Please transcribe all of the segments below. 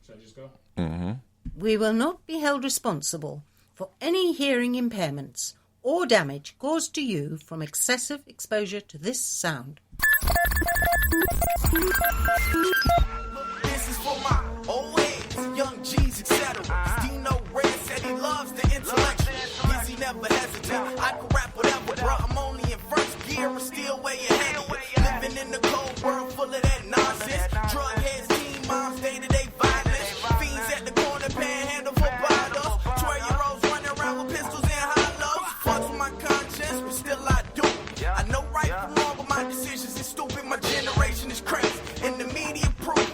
Should I just go? Mm-hmm. We will not be held responsible for any hearing impairments or damage caused to you from excessive exposure to this sound. This is for my old heads, young G's, etc. Dino Red said he loves the intellectual. Easy never hesitate. I can rap whatever, bro. I'm only in first gear and still way ahead of you. Living in the cold world full of that nonsense. Drug heads, teen moms, day-to-day violence. Fiends at the corner, panhandle for bottles. 12-year-olds running around with pistols and hollows. Fucks with my conscience, but still I do. I know right from wrong, but my decisions is stupid. My generation is crazy, and the media proof.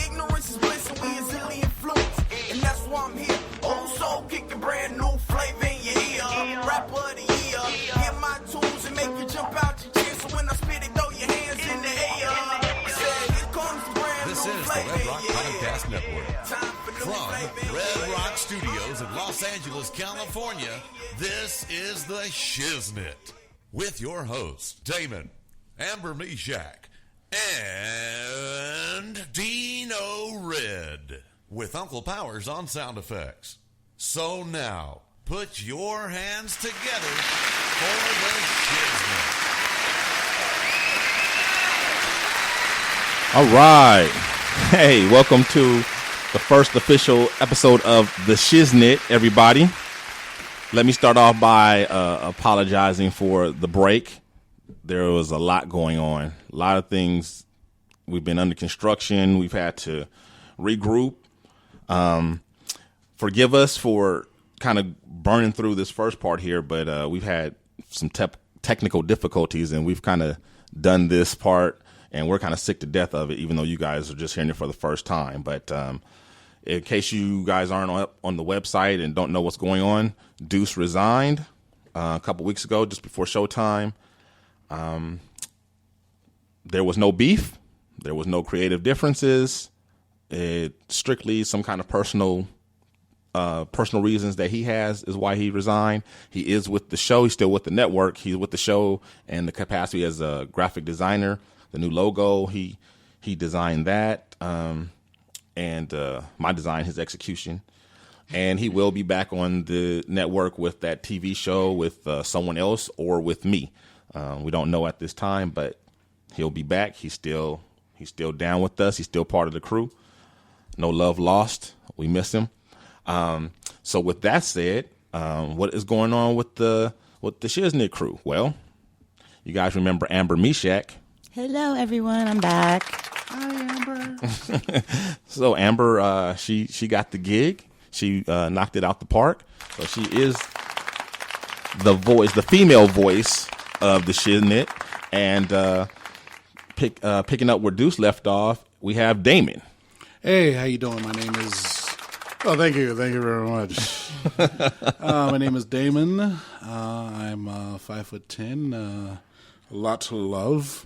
Ignorance is bliss, and we easily influenced. And that's why I'm here. Old soul kicking brand new flavor in your ear. Rapper of the year. Hear my tunes and make you jump out your chair. So when I spit it, throw your hands in the air. Here comes the brand This new is the flavor Red in Rock your ear. Podcast Network. Time for new From flavor in Red your ear. Rock Studios in Los Angeles, California, this is the Shiznit with your hosts, Damon, Amber Meshach, and Dino Red, with Uncle Powers on sound effects. So now, put your hands together for the Shiznit. All right. Hey, welcome to the first official episode of the Shiznit, everybody. Let me start off by apologizing for the break. There was a lot going on, a lot of things. We've been under construction. We've had to regroup. Forgive us for kind of burning through this first part here, but we've had some technical difficulties, and we've kind of done this part, and we're kind of sick to death of it, even though you guys are just hearing it for the first time. But in case you guys aren't on the website and don't know what's going on, Deuce resigned a couple weeks ago, just before showtime. There was no beef. There was no creative differences. It strictly some kind of personal reasons that he has is why he resigned. He is with the show. He's still with the network. He's with the show and the capacity as a graphic designer. The new logo, he designed that. And my design, his execution. And he will be back on the network with that TV show with someone else or with me. We don't know at this time, but he'll be back. He's still down with us. He's still part of the crew. No love lost. We miss him. So with that said, what is going on with the Shiznit Crew? Well, you guys remember Amber Meshach. Hello, everyone. I'm back. Hi, Amber. So Amber, she got the gig. She knocked it out the park. So she is the voice, the female voice of the Shiznit. And picking up where Deuce left off, we have Damon. Hey, how you doing? My name is... Oh, thank you very much. My name is Damon. I'm 5'10", a lot to love.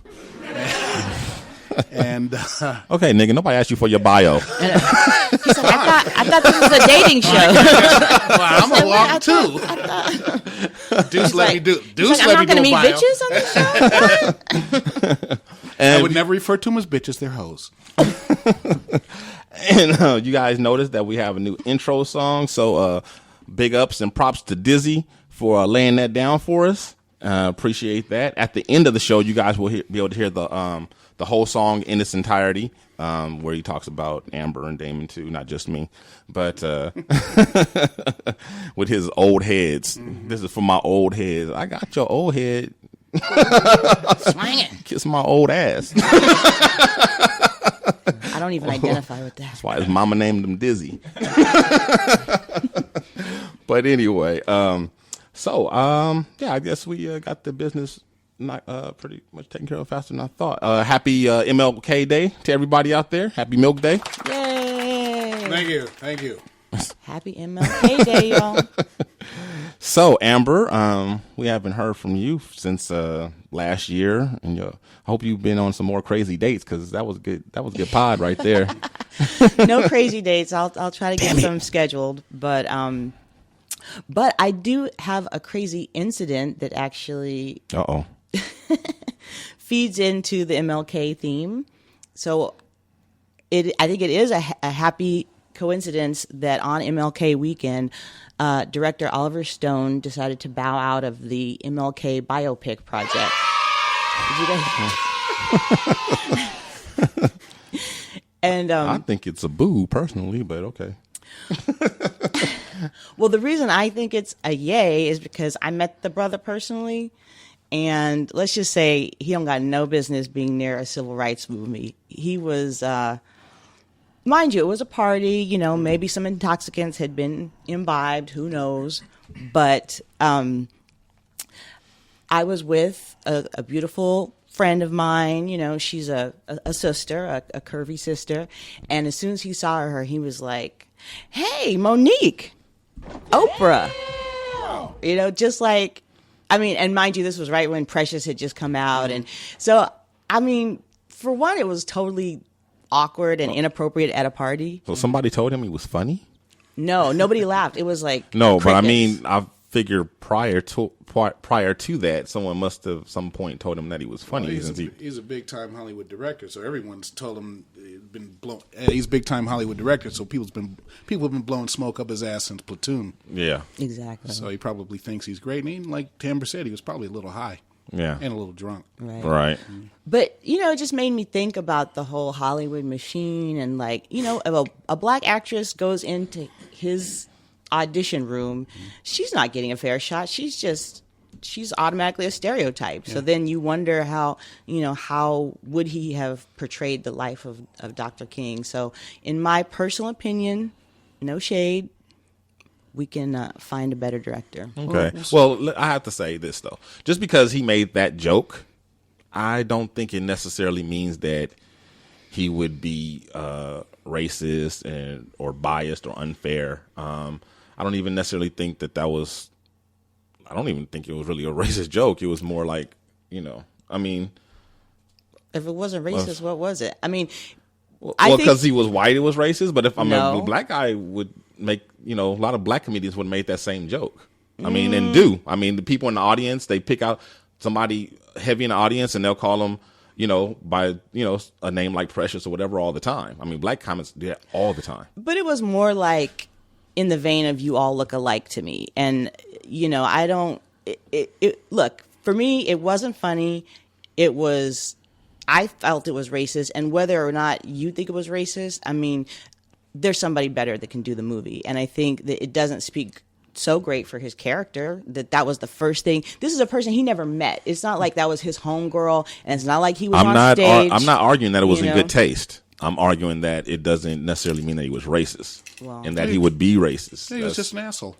And okay, nigga, nobody asked you for your bio. He's like, I thought this was a dating show. well, I'm a walk too. Deuce let me do. Deuce like, let I'm me not do a going to meet bio. bitches on the show. I would never refer to them as bitches. They're hoes. And you guys noticed that we have a new intro song. So big ups and props to Dizzy for laying that down for us. Appreciate that. At the end of the show, you guys will be able to hear the whole song in its entirety, where he talks about Amber and Damon too, not just me, but with his old heads. Mm-hmm. This is for my old heads. I got your old head. Swing it. Kiss my old ass. I don't even identify with that. That's why his mama named him Dizzy. But anyway, yeah, I guess we got the business not pretty much taken care of faster than I thought. Happy MLK Day to everybody out there. Happy Milk Day. Yay. Thank you. Happy MLK Day, y'all. So, Amber, we haven't heard from you since last year, and I hope you've been on some more crazy dates because that was good. That was a good pod right there. No crazy dates. I'll try to get some scheduled, but I do have a crazy incident that actually feeds into the MLK theme. So I think it is a happy coincidence that on MLK weekend, director Oliver Stone decided to bow out of the MLK biopic project. Did you guys? And I think it's a boo personally, but okay. well, the reason I think it's a yay is because I met the brother personally, and let's just say he don't got no business being near a civil rights movie. He was, mind you, it was a party. You know, maybe some intoxicants had been imbibed. Who knows? But I was with a beautiful friend of mine. You know, she's a sister, a curvy sister. And as soon as he saw her, he was like, "Hey, Monique, Oprah." You know, just like, I mean, and mind you, this was right when Precious had just come out. And so, I mean, for one, it was totally awkward and inappropriate at a party. So somebody told him he was funny? No, nobody laughed. It was like No, but I crickets. mean, I figure prior to that, someone must have some point told him that he was funny. He's a big time Hollywood director, so everyone's told him he's a big time Hollywood director, so people have been blowing smoke up his ass since Platoon. Yeah. Exactly. Uh-huh. So he probably thinks he's great. And he, like Timber said, he was probably a little high. Yeah. And a little drunk. Right. But, you know, it just made me think about the whole Hollywood machine and, like, you know, if a black actress goes into his audition room, she's not getting a fair shot. She's automatically a stereotype. So then you wonder how would he have portrayed the life of Dr. King. So in my personal opinion, no shade, we can find a better director. Okay. Well, I have to say this, though. Just because he made that joke, I don't think it necessarily means that he would be racist or biased or unfair. I don't even necessarily think that was... I don't even think it was really a racist joke. It was more like, you know, I mean... If it wasn't racist, what was it? I mean... Well, because he was white, it was racist. But if a black guy would make, you know, a lot of black comedians would make that same joke. I mean, and do. I mean, the people in the audience, they pick out somebody heavy in the audience and they'll call them, you know, by, you know, a name like Precious or whatever all the time. I mean, black comics do that all the time. But it was more like in the vein of you all look alike to me. And, you know, I don't, look, for me, it wasn't funny. I felt it was racist, and whether or not you think it was racist, I mean, there's somebody better that can do the movie. And I think that it doesn't speak so great for his character that was the first thing. This is a person he never met. It's not like that was his homegirl, and it's not like he was on stage. I'm not arguing that it was in good taste. I'm arguing that it doesn't necessarily mean that he was racist, and that he would be racist. He was just an asshole.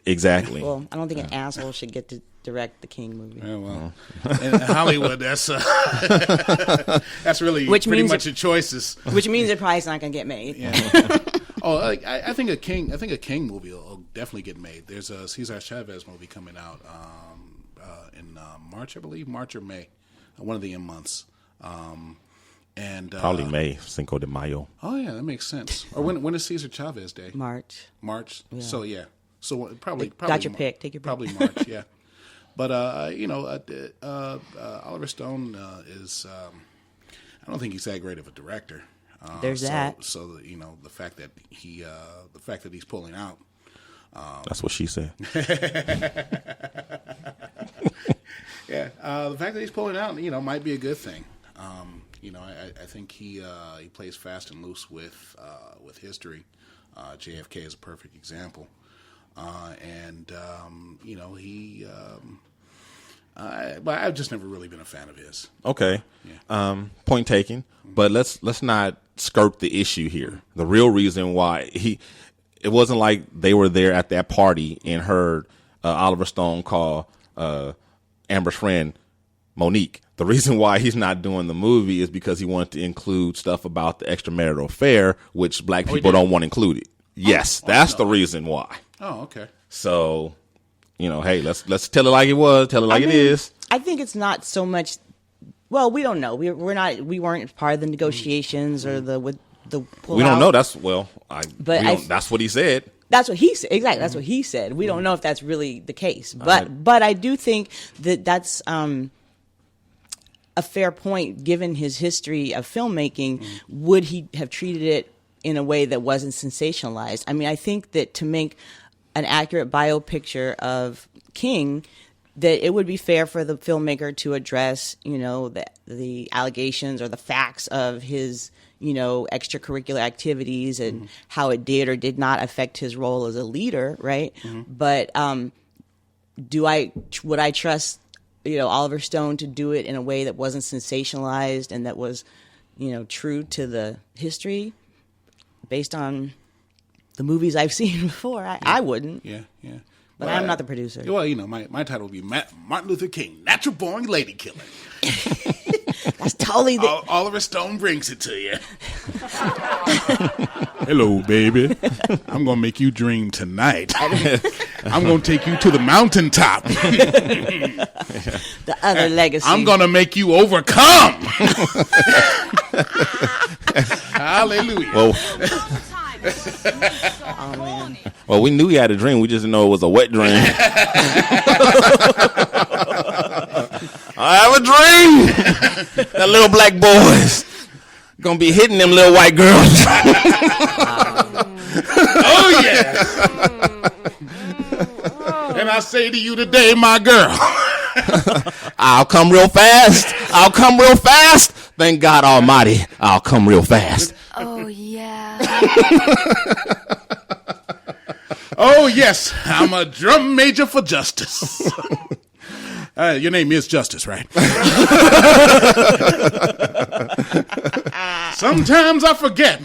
Exactly. Well, I don't think an asshole should get to direct the King movie. Yeah, well, in Hollywood, that's really pretty much your choices. Which means it probably is not going to get made. Yeah. I think a King movie will definitely get made. There's a Cesar Chavez movie coming out in March, I believe, March or May, one of the M months. And probably May, Cinco de Mayo. Oh yeah, that makes sense. Or when is Cesar Chavez Day? March. Yeah. So yeah. So probably got your pick. Take your pick. Probably March. Yeah. But Oliver Stone is. I don't think he's that great of a director. There's that. So you know the fact that he's pulling out. That's what she said. Yeah, the fact that he's pulling out, you know, might be a good thing. You know, I think he plays fast and loose with history. JFK is a perfect example. You know, but I've just never really been a fan of his. Okay. Yeah. Point taken. But let's not skirt the issue here. The real reason why it wasn't like they were there at that party and heard Oliver Stone call Amber's friend Monique. The reason why he's not doing the movie is because he wanted to include stuff about the extramarital affair, which black people don't want included. Yes, that's the reason why. Oh, okay. So, you know, hey, let's tell it like it was, tell it like it is. I think it's not so much. Well, we don't know. We weren't part of the negotiations or the pull we don't out. know. That's that's what he said. That's what he said. Exactly. That's what he said. We don't know if that's really the case, but I do think that that's a fair point given his history of filmmaking. Would he have treated it in a way that wasn't sensationalized. I mean, I think that to make an accurate biopicture of King, that it would be fair for the filmmaker to address, the allegations or the facts of his, extracurricular activities and how it did or did not affect his role as a leader, right? But would I trust, Oliver Stone to do it in a way that wasn't sensationalized and that was, true to the history based on the movies I've seen before? I wouldn't. Yeah. But I'm not the producer. Well, my title would be Martin Luther King, Natural Born Lady Killer. That's totally the... Oliver Stone brings it to you. Hello, baby. I'm going to make you dream tonight. I'm going to take you to the mountaintop. The other legacy. I'm going to make you overcome. Hallelujah. Well, Oh, man. well, we knew he had a dream. We just didn't know it was a wet dream. I have a dream. That little black boy's gonna be hitting them little white girls. Oh, yeah. And I say to you today, my girl, I'll come real fast. I'll come real fast. Thank God Almighty, I'll come real fast. Oh, yeah. oh, yes, I'm a drum major for justice. Your name is Justice, right? Sometimes I forget,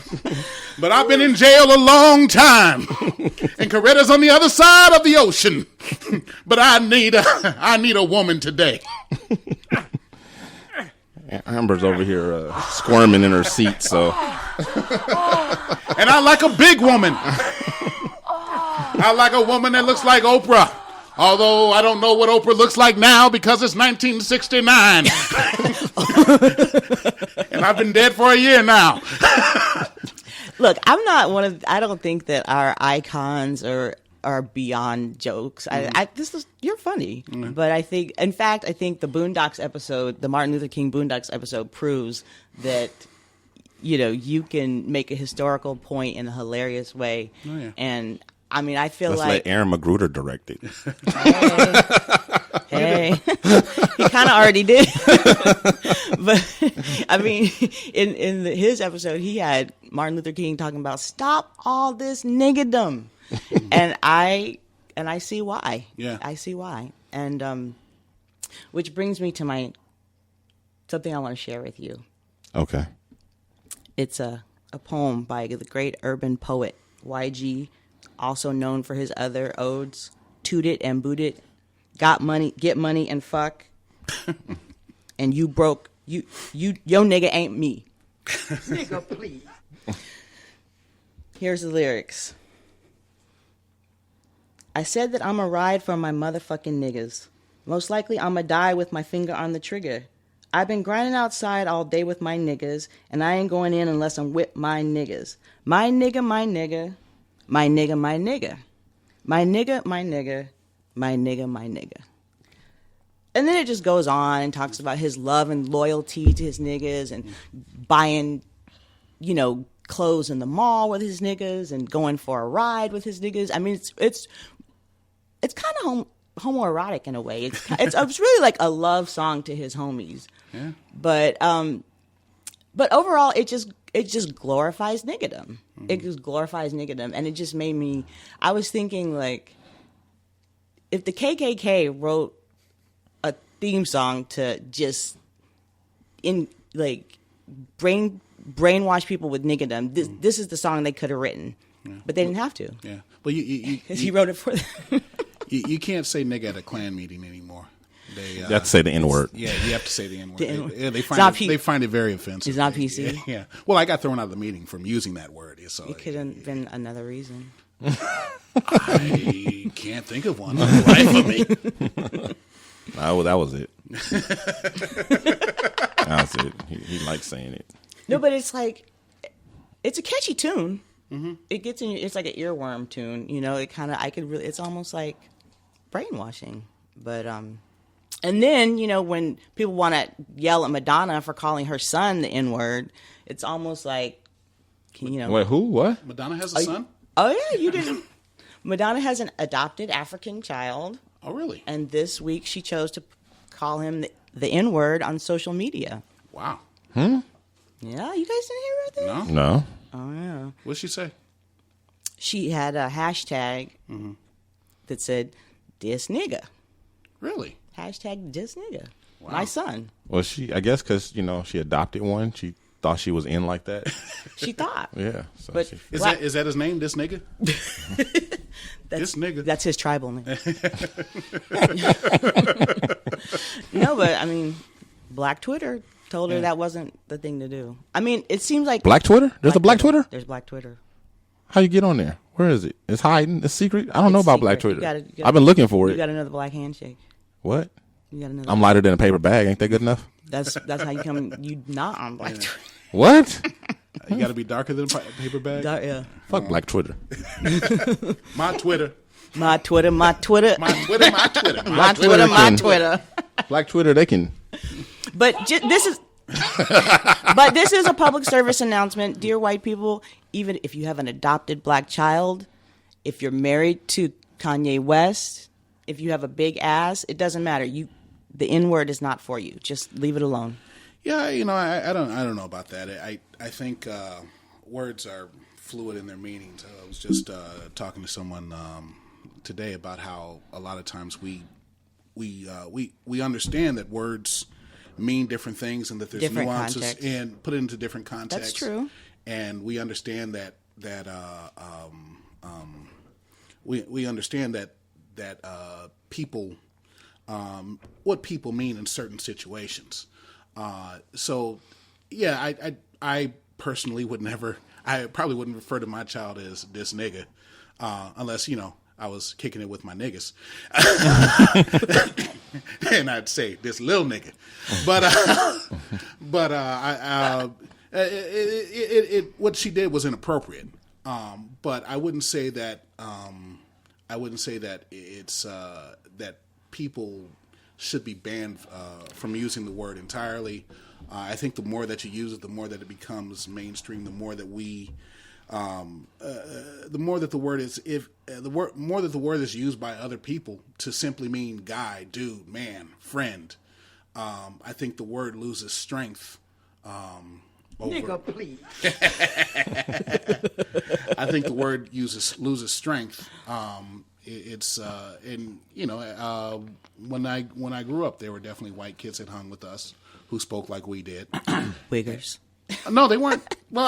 but I've been in jail a long time, and Coretta's on the other side of the ocean. But I need a woman today. Amber's over here squirming in her seat, so. And I like a big woman. I like a woman that looks like Oprah. Although I don't know what Oprah looks like now because it's 1969. And I've been dead for a year now. Look, I'm not I don't think that our icons are beyond jokes. You're funny. But I think the Boondocks episode, the Martin Luther King Boondocks episode proves that, you can make a historical point in a hilarious way. Oh, yeah. And I mean, I feel Let's like let Aaron Magruder direct it. Hey, he kind of already did. But I mean, in his episode, he had Martin Luther King talking about stop all this niggadom, and I see why. Yeah, I see why, and which brings me to something I want to share with you. Okay, it's a poem by the great urban poet Y.G., also known for his other odes, Toot It and Boot It, Got Money, Get Money and Fuck, and You Broke, yo nigga ain't me. Nigga, please. Here's the lyrics. I said that I'ma ride for my motherfucking niggas. Most likely I'ma die with my finger on the trigger. I've been grinding outside all day with my niggas, and I ain't going in unless I'm with my niggas. My nigga, my nigga. My nigga, my nigga. My nigga, my nigga. My nigga, my nigga. And then it just goes on and talks about his love and loyalty to his niggas and buying, clothes in the mall with his niggas and going for a ride with his niggas. I mean, it's kind of homoerotic in a way. It's really like a love song to his homies. Yeah. But overall, it just glorifies niggadom. It just glorifies niggadom, and it just made me. I was thinking, like, if the KKK wrote a theme song to just brainwash people with niggadom, this is the song they could have written, but they didn't have to. Yeah, well, because he wrote it for them. you can't say nigga at a Klan meeting anymore. You have to say the N-word. Yeah, you have to say the N-word. They find it very offensive. It's not PC. Yeah. Well, I got thrown out of the meeting from using that word. So it could have been another reason. I can't think of one. Life of me. Oh, that was it. That was it. He likes saying it. No, but it's like, it's a catchy tune. Mm-hmm. It gets in. It's like an earworm tune. It kind of. It's almost like brainwashing. But and then when people want to yell at Madonna for calling her son the N-word, it's almost like Wait, who? What? Madonna has a son? Oh, yeah, you didn't. Madonna has an adopted African child. Oh, really? And this week she chose to call him the N-word on social media. Wow. Yeah, you guys didn't hear about that? No. Oh, yeah. What'd she say? She had a hashtag that said, "Dis nigga." Really? Hashtag "Dis nigga." Wow. My son. Well, I guess because, she adopted one. She thought she was in like that. She thought. Yeah. So But Is that his name, this nigga? This nigga. That's his tribal name. No, but, I mean, Black Twitter told her that wasn't the thing to do. I mean, it seems like... Black Twitter? There's a Black Twitter? There's Black Twitter. How you get on there? Where is it? It's hiding? It's secret? I don't know It's about secret. Black You Twitter. gotta- I've been looking for You it. got another black handshake. What? You got another... I'm lighter than a paper bag. Ain't that good enough? That's how you come... You not on Black Twitter. What? You got to be darker than a paper bag? Yeah. Fuck Black Twitter. My Twitter. My Twitter, my Twitter. My Twitter, my Twitter. My Twitter Twitter, my can- Twitter. Black Twitter, they can. But this is... But this is a public service announcement. Dear white people, even if you have an adopted black child, if you're married to Kanye West, if you have a big ass, it doesn't matter. The N-word is not for you. Just leave it alone. Yeah, I don't know about that. I think words are fluid in their meanings. I was just talking to someone today about how a lot of times we understand that words mean different things and that there's Different nuances context. and put it into different contexts. That's true. And we understand that we understand that people what people mean in certain situations. So yeah, I personally would never. I probably wouldn't refer to my child as this nigga, unless I was kicking it with my niggas, and I'd say this little nigga. But what she did was inappropriate. But I wouldn't say that. I wouldn't say that it's that people should be banned from using the word entirely. I think the more that you use it, the more that it becomes mainstream. The more that the more that the word is more that the word is used by other people to simply mean guy, dude, man, friend. I think the word loses strength. Nigga, please. I think the word loses strength. When I grew up, there were definitely white kids that hung with us who spoke like we did. Wiggers. No, they weren't. Well,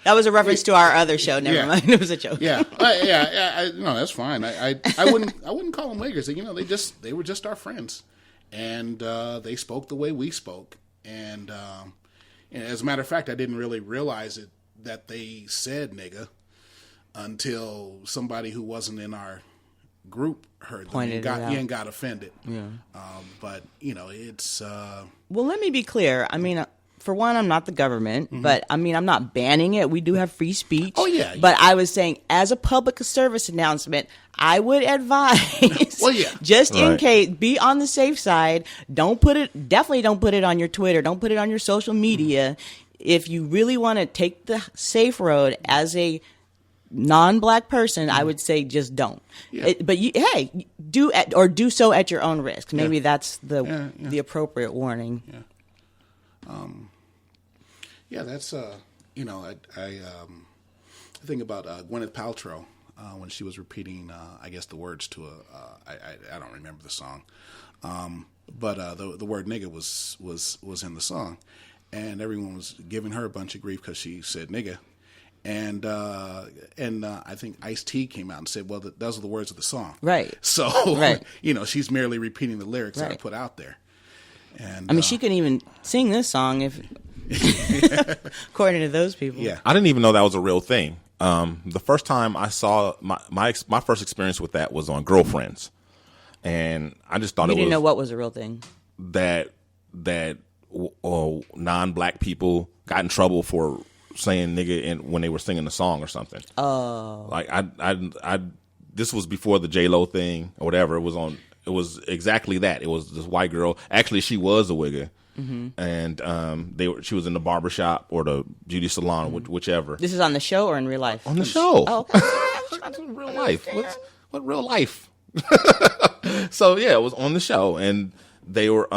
That was a reference to our other show. Never Yeah. mind. It was a joke. Yeah, no, that's fine. I wouldn't call them wiggers. They were just our friends, and they spoke the way we spoke. And as a matter of fact, I didn't really realize it that they said nigga until somebody who wasn't in our group heard them Pointed it out. and got offended. Yeah. But it's. Well, let me be clear. I mean, for one, I'm not the government, but I mean, I'm not banning it. We do have free speech. Oh, yeah. But I was saying, as a public service announcement, I would advise, Well, yeah. just in Right. case, be on the safe side. Definitely don't put it on your Twitter. Don't put it on your social media. If you really want to take the safe road as a non-black person, I would say just don't. Yeah. But do so at your own risk. Maybe that's the appropriate warning. Yeah, that's I think about Gwyneth Paltrow when she was repeating I guess the words to I don't remember the song, but the word nigga was in the song, and everyone was giving her a bunch of grief because she said nigga, and I think Ice-T came out and said, well, those are the words of the song, Right. So Right. She's merely repeating the lyrics that I Right. put out there. And I mean, she couldn't even sing this song if, according to those people. yeah. I didn't even know that was a real thing. The first time I saw my first experience with that was on Girlfriends, and I just thought You it didn't was know what was the real thing. that non-black people got in trouble for saying nigga when they were singing the song or something. Oh, like I this was before the J-Lo thing or whatever. It was exactly that. It was this white girl. Actually, she was a wigger. and she was in the barbershop or the beauty salon, whichever. This is on the show or in real life? On the show. Oh, okay. That's real life. What real life? So yeah, it was on the show, and they were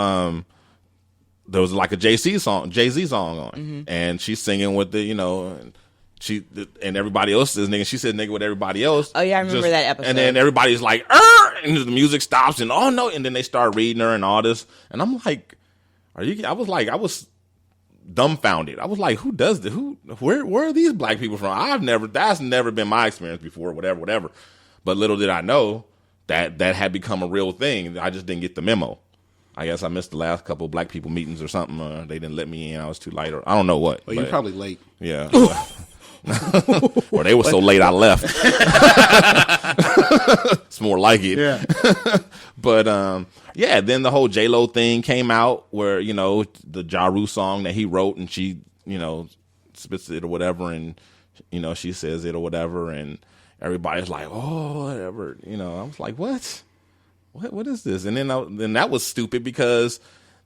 there was like a Jay-Z song on, and she's singing with the and everybody else is nigga. She said nigga with everybody else. Oh yeah, I remember that episode. And then everybody's like, and the music stops, and oh no, and then they start reading her and all this, and I'm like, I was dumbfounded. I was like, who does this? Where are these black people from? That's never been my experience before. Whatever. But little did I know that had become a real thing. I just didn't get the memo. I guess I missed the last couple of black people meetings or something. They didn't let me in. I was too late, or I don't know what. Well, you're probably late. Yeah. Or they were so late I left. It's more like it. Yeah. But yeah, then the whole J-Lo thing came out where, the Ja Rule song that he wrote, and she, spits it or whatever, and she says it or whatever, and everybody's like, oh, whatever. I was like, what is this? And then that was stupid because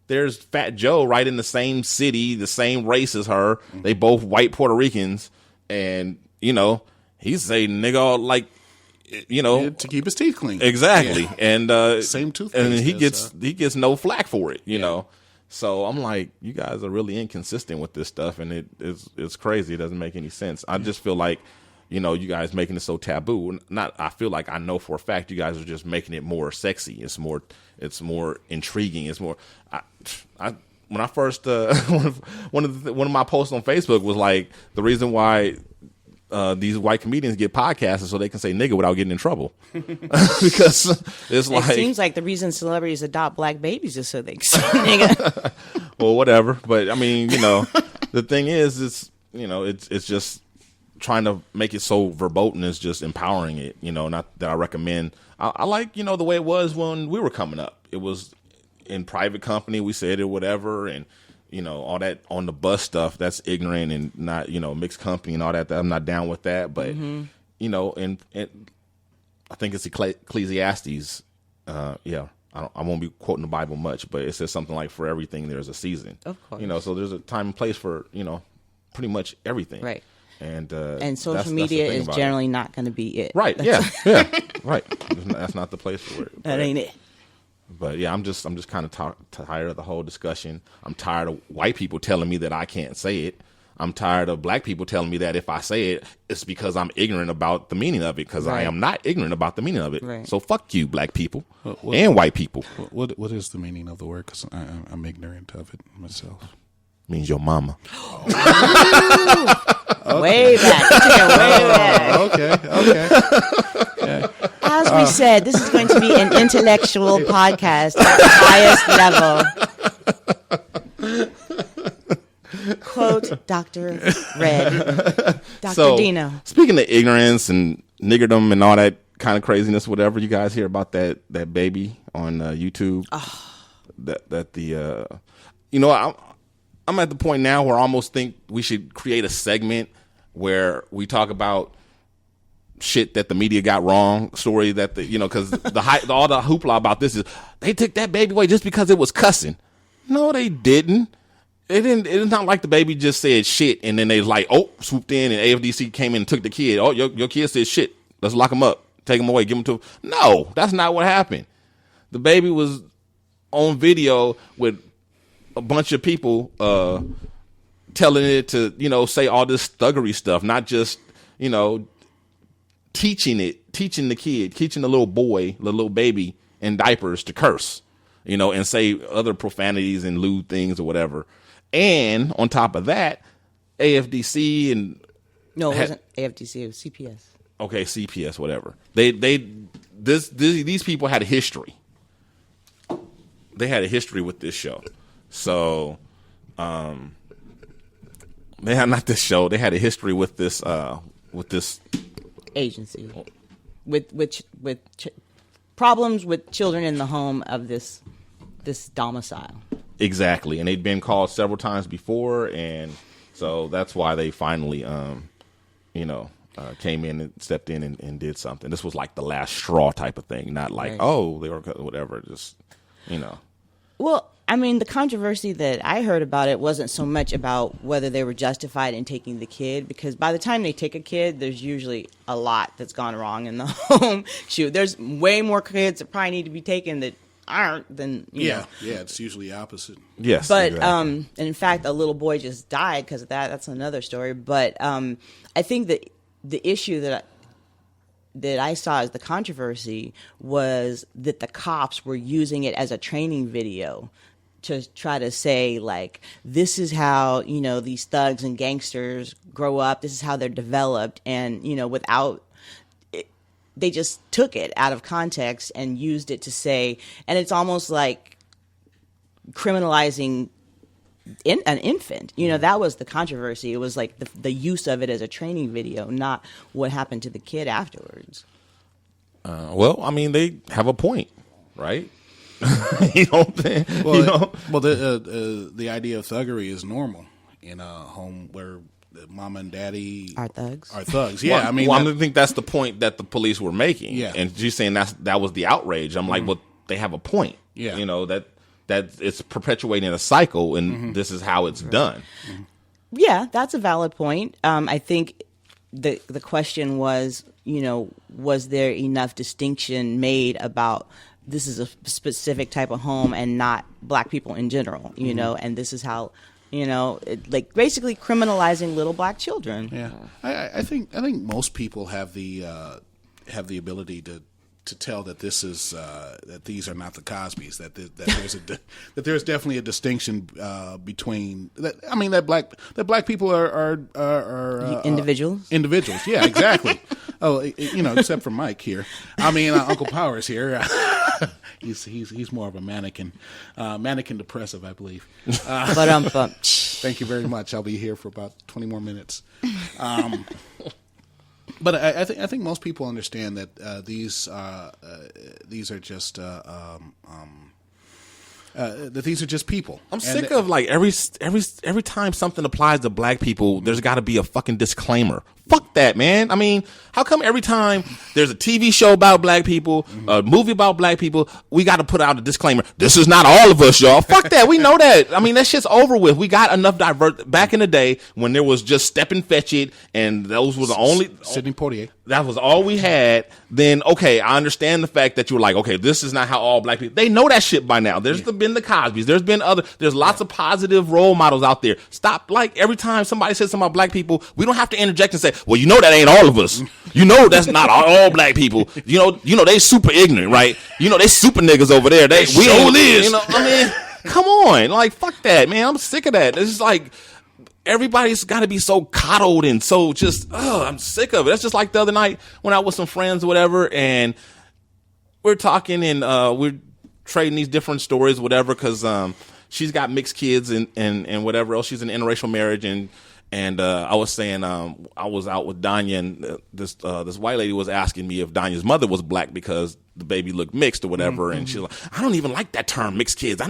there's Fat Joe right in the same city, the same race as her. They both white Puerto Ricans, and he's saying nigga like to keep his teeth clean. Exactly. Yeah. And same toothpaste. And he gets no flack for it, you know. So I'm like, you guys are really inconsistent with this stuff, and it's crazy. It doesn't make any sense. I just feel like, you guys making it so taboo. I feel like I know for a fact you guys are just making it more sexy. It's more intriguing. It's more. When I first one of my posts on Facebook was like, the reason why these white comedians get podcasts is so they can say nigga without getting in trouble. Because it seems like the reason celebrities adopt black babies is so they can say nigga. Well, whatever. But I mean, the thing is, it's just trying to make it so verboten is just empowering it. Not that I recommend. I like the way it was when we were coming up. It was in private company. We said it, whatever, and all that on the bus stuff, that's ignorant and not, mixed company and all that. I'm not down with that. But, and I think it's Ecclesiastes. I won't be quoting the Bible much, but it says something like, for everything, there's a season. Of course. So there's a time and place for, pretty much everything. Right. And social media is generally not going to be it. Right. Yeah. Right. That's not the place for it. That ain't it. But yeah, I'm just kind of tired of the whole discussion. I'm tired of white people telling me that I can't say it. I'm tired of black people telling me that if I say it, it's because I'm ignorant about the meaning of it. Because I am not ignorant about the meaning of it. Right. So fuck you, black people and white people. What is the meaning of the word? Because I'm ignorant of it myself. It means your mama. Way back. Okay. Yeah. As we said, this is going to be an intellectual podcast at the highest level. Quote Dr. Red. Dr. Dino. Speaking of ignorance and niggerdom and all that kind of craziness, whatever, you guys hear about that baby on YouTube? I'm at the point now where I almost think we should create a segment where we talk about shit that the media got wrong, story that because all the hoopla about this is they took that baby away just because it was cussing. No, they didn't. It's not like the baby just said shit and then they swooped in and AFDC came in and took the kid. Oh, your kid said shit. Let's lock him up, take him away, give him to him. No, that's not what happened. The baby was on video with a bunch of people telling it to say all this thuggery stuff, not just teaching the kid, teaching the little boy, the little baby in diapers to curse, and say other profanities and lewd things or whatever. And on top of that, AFDC and no, it wasn't AFDC, it was CPS. Okay, CPS, whatever. These people had a history. They had a history with this show. So, they had not this show. They had a history with this agency, with problems with children in the home of this domicile. Exactly, and they'd been called several times before, and so that's why they finally, came in and stepped in and did something. This was like the last straw type of thing, not like they were whatever. Just Well, I mean, the controversy that I heard about it wasn't so much about whether they were justified in taking the kid, because by the time they take a kid, there's usually a lot that's gone wrong in the home. Shoot, there's way more kids that probably need to be taken that aren't than, you know. Yeah, it's usually opposite. Yes, But exactly. in fact, a little boy just died because of that. That's another story. But I think that the issue that I saw as the controversy was that the cops were using it as a training video to try to say, like, this is how, you know, these thugs and gangsters grow up. This is how they're developed. And, you know, without it, they just took it out of context and used it to say, and it's almost like criminalizing an infant. You know, that was the controversy. It was like the use of it as a training video, not what happened to the kid afterwards. Well, I mean, they have a point, right? You know what I'm saying? Well, You know? the idea of thuggery is normal in a home where mama and daddy Are thugs. Are thugs. Yeah, Well, I mean, I think that's the point that the police were making. Yeah. And you're saying that was the outrage. I'm like, well, they have a point. Yeah. You know, that it's perpetuating a cycle, and this is how it's done. Yeah, that's a valid point. I think the question was, you know, was there enough distinction made about this is a specific type of home and not black people in general, you know, and this is how, you know, like basically criminalizing little black children. yeah, I think most people have the ability to tell that this is that these are not the Cosbys. That there's definitely a distinction between that. I mean that black people are Individuals. Individuals, yeah, exactly. Oh, you know, except for Mike here. I mean, Uncle Power's here. He's more of a mannequin depressive, I believe. But Thank you very much. I'll be here for about 20 more minutes. But I think most people understand that these are just that these are just people. I'm sick of like every time something applies to black people, there's got to be a fucking disclaimer. Fuck that, man. I mean, how come every time there's a TV show about black people, a movie about black people, we got to put out a disclaimer? This is not all of us, y'all. Fuck that. We know that. I mean, that shit's over with. We got enough back in the day when there was just Step and Fetch It, and those were the only Sidney Poitier. That was all we had. Then okay, I understand the fact that you were like, okay, this is not how all black people. They know that shit by now. There's been the Cosbys. There's lots of positive role models out there. Stop. Like every time somebody says something about black people, we don't have to interject and say, well, you know that ain't all of us. You know that's not all black people. You know they super ignorant, right? You know they super niggas over there. We sure is. You know, I mean, come on, like fuck that, man. I'm sick of that. It's just like everybody's got to be so coddled and so just. I'm sick of it. That's just like the other night when I was with some friends or whatever, and we're talking and we're trading these different stories, whatever, because she's got mixed kids and whatever else. She's in an interracial marriage and I was saying I was out with Danya, and this white lady was asking me if Danya's mother was black because the baby looked mixed or whatever, and she's like, I don't even like that term, mixed kids. I'm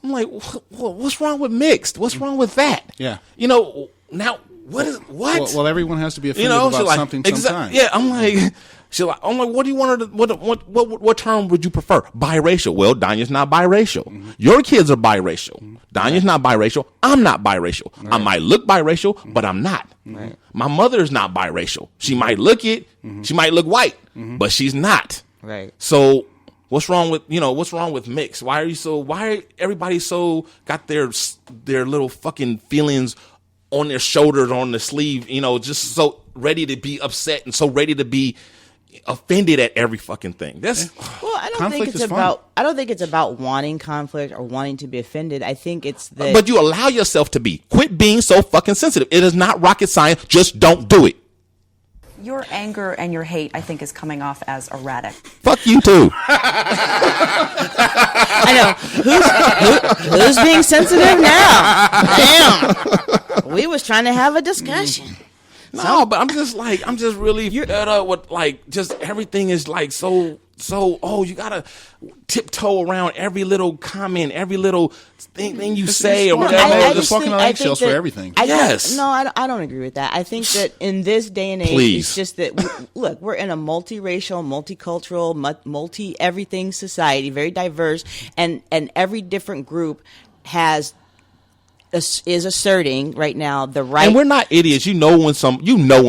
like, what's wrong with mixed? What's wrong with that? Yeah. You know, now what? Well, everyone has to be offended about something sometimes. Yeah, I'm like, what do you want her to? What term would you prefer? Biracial. Well, Danya's not biracial. Your kids are biracial. Danya's not biracial. I'm not biracial. Right. I might look biracial, but I'm not. Right. My mother's not biracial. She might look it. She might look white, but she's not. Right. So what's wrong with mix? Why are everybody so got their little fucking feelings on their shoulders, on their sleeve, just so ready to be upset and so ready to be offended at every fucking thing. That's well, I don't think it's about wanting conflict or wanting to be offended. I think it's that. But you allow yourself to be. Quit being so fucking sensitive. It is not rocket science. Just don't do it. Your anger and your hate, I think, is coming off as erratic. Fuck you too. I know. Who's being sensitive now? Damn. We was trying to have a discussion. No, but I'm just really fed up with just everything is like so you gotta tiptoe around every little comment, every little thing you say or whatever. I just just walking on think eggshells for that- everything. Yes. I don't agree with that. I think that in this day and age, Please. it's just that, look, we're in a multiracial, multicultural, multi-everything society, very diverse, and every different group is asserting right now the right. And we're not idiots. You know when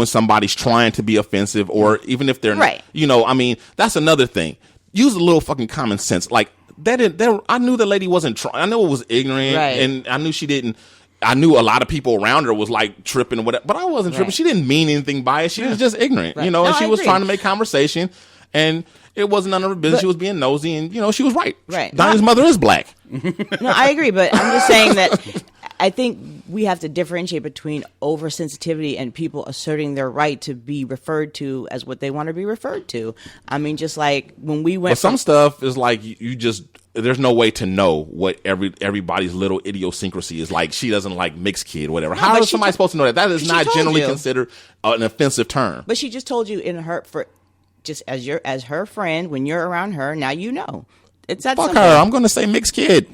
somebody's trying to be offensive, or even if they're Right. I mean, that's another thing. Use a little fucking common sense. Like I knew the lady wasn't trying. I know it was ignorant, Right. and I knew she didn't. I knew a lot of people around her was like tripping or whatever, but I wasn't tripping. Right. She didn't mean anything by it. She was just ignorant, Right. and No, she I was agree. trying to make conversation, and it wasn't none of her business. She was being nosy, and she was right. Right. Donnie's mother is black. No, I agree, but I'm just saying that I think we have to differentiate between oversensitivity and people asserting their right to be referred to as what they want to be referred to. I mean, just like when we went. But some stuff is like you just. There's no way to know what everybody's little idiosyncrasy is. Like she doesn't like mixed kid, whatever. No, How but is somebody supposed to know that? That is she not told generally you. considered an offensive term. But she just told you just as her friend, when you're around her, now you know. It's that Fuck simple. her. I'm going to say mixed kid.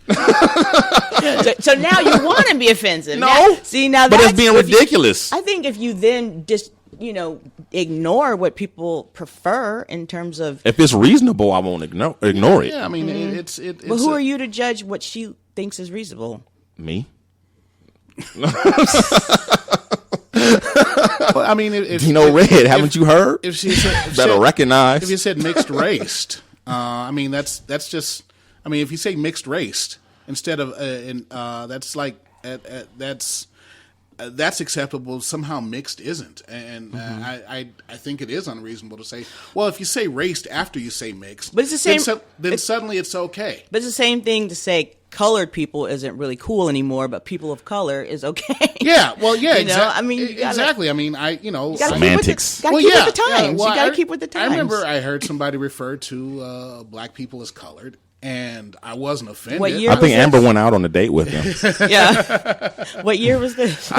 So now you want to be offensive. No. Now But it's that's being ridiculous. I think if you then just ignore what people prefer in terms of. If it's reasonable, I won't ignore it. Yeah, I mean, it's. But who are you to judge what she thinks is reasonable? Me? Well, I mean, Red, haven't you heard? If she said, Better recognize. If you said mixed raced, I mean that's just. I mean, if you say mixed raced instead of that's like that's acceptable. Somehow mixed isn't, and I think it is unreasonable to say. Well, if you say raced after you say mixed, but it's the same. Then suddenly it's okay. But it's the same thing to say colored people isn't really cool anymore, but people of color is okay. Yeah, well, yeah, I mean, exactly. I mean, semantics. Got to keep with the times. Well, you got to keep with the times. I remember I heard somebody refer to black people as colored, and I wasn't offended. What year I think was Amber this? went out on a date with him. Yeah. What year was this?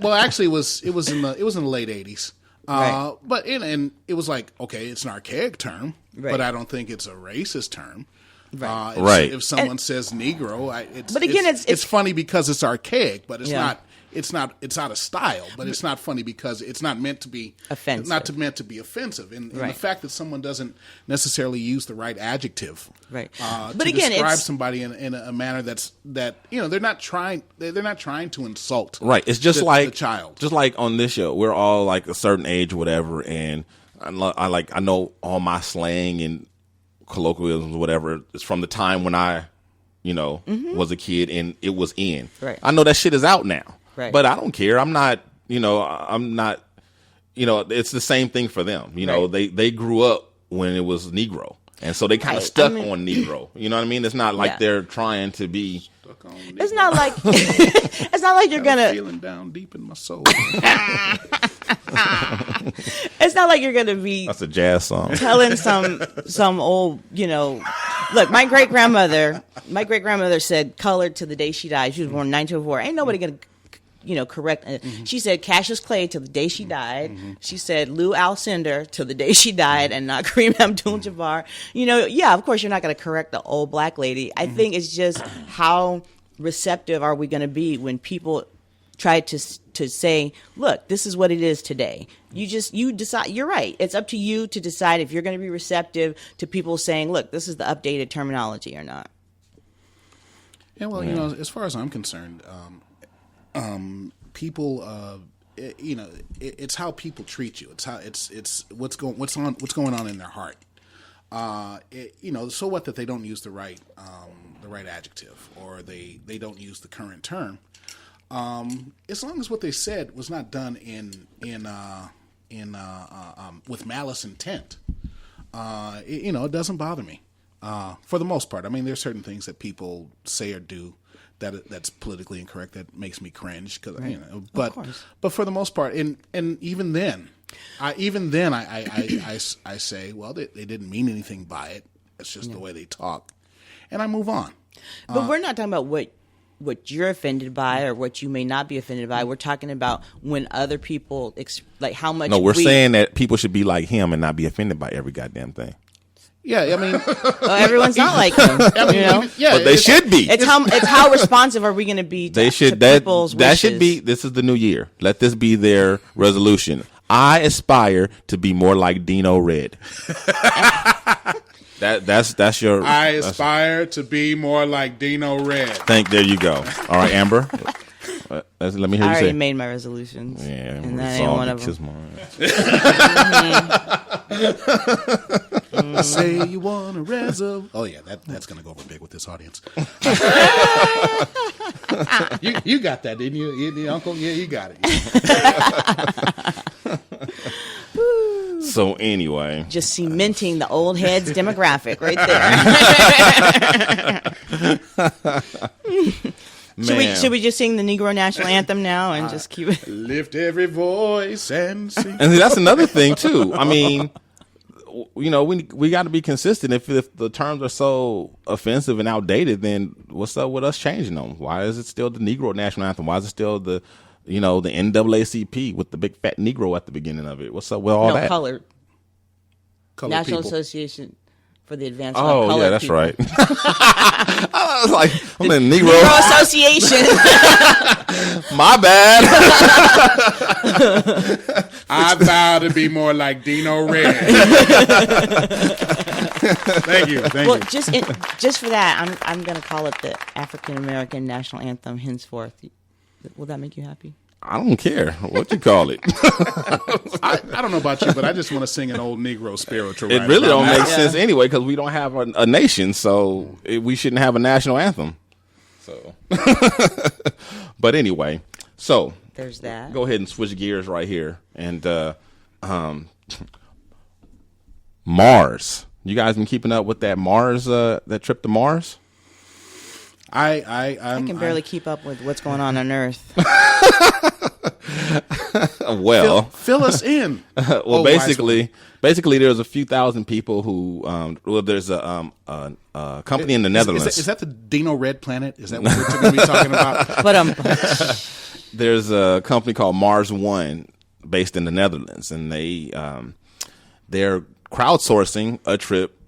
Well, actually, it was in the late '80s. Right. But and it was like, okay, it's an archaic term, Right. but I don't think it's a racist term. Right. Right. If someone says Negro, But again, it's funny because it's archaic, but it's Yeah. not. It's out of style, but it's not funny because it's not meant to be Offensive. meant to be offensive. And the Right. fact that someone doesn't necessarily use the right adjective, Right. but But to again, describe it's- somebody in a manner they're not trying to insult. Right. It's just the like child. Just like on this show, we're all like a certain age or whatever, and I know all my slang and colloquialisms, whatever. It's from the time when I, was a kid and it was in. Right. I know that shit is out now. Right. But I don't care. I'm not. It's the same thing for them. Right. They grew up when it was Negro, and so they kind of Right. stuck on Negro. You know what I mean? It's not like Yeah. they're trying to be. It's not like it's not like you're gonna. feeling down deep in my soul. It's not like you're gonna be That's a jazz song. telling some old, look, my great grandmother said colored to the day she died. She was born in 1904. Ain't nobody gonna correct. She said Cassius Clay till the day she died. She said Lou Alcindor till the day she died, and not Kareem Abdul-Jabbar. Yeah, of course you're not going to correct the old black lady. I think it's just how receptive are we going to be when people try to say, look, this is what it is today. You decide. You're right. It's up to you to decide if you're going to be receptive to people saying, look, this is the updated terminology or not. Yeah, well, as far as I'm concerned, people, it's how people treat you. It's how it's what's going on in their heart. So what that they don't use the right adjective or they don't use the current term. As long as what they said was not done with malice intent, it doesn't bother me. For the most part, I mean, there's certain things that people say or do that's politically incorrect that makes me cringe. Right. But for the most part, and even then, I say, well, they didn't mean anything by it. It's just the way they talk, and I move on. But we're not talking about what you're offended by or what you may not be offended by. We're talking about when other people, like how much. No, we're saying that people should be like him and not be offended by every goddamn thing. Yeah, I mean, Everyone's not like him. You know? yeah, But they should be. It's how responsive are we going to be to, They should. to people's That wishes? should be. This is the new year. Let this be their resolution. I aspire to be more like Dino Red. That's your. I aspire to be more like Dino Red. There you go. All right, Amber. Let me hear I you already say. made my resolutions. Yeah, and that ain't one of them. Say you want a reserve. Oh yeah, that's gonna go over big with this audience. you got that, didn't you, Uncle? Yeah, you got it. So anyway, Just cementing the old heads demographic right there. Should we just sing the Negro National Anthem now and just keep it? Lift every voice and sing. and that's another thing too. I mean, we got to be consistent. If the terms are so offensive and outdated, then what's up with us changing them? Why is it still the Negro National Anthem? Why is it still the NAACP with the big fat Negro at the beginning of it? What's up with all that? Colored. National people. Association for the Advancement of Oh Colored yeah, that's People. right. I was like, I'm in Negro. Negro Association. My bad. I vow to be more like Dino Red. Thank you. Well, just for that, I'm going to call it the African American National Anthem henceforth. Will that make you happy? I don't care what you call it. I don't know about you, but I just want to sing an old Negro spiritual. It right really about don't now. make sense anyway because we don't have a nation, so we shouldn't have a national anthem. So, but anyway, so There's that. go ahead and switch gears right here and Mars. You guys been keeping up with that Mars that trip to Mars? I can barely keep up with what's going on Earth. Well, fill us in. well, basically, there's a few thousand people who. There's a company in the Netherlands. Is that the Dino Red planet? Is that what we're going to be talking about? But There's a company called Mars One based in the Netherlands, and they're crowdsourcing a trip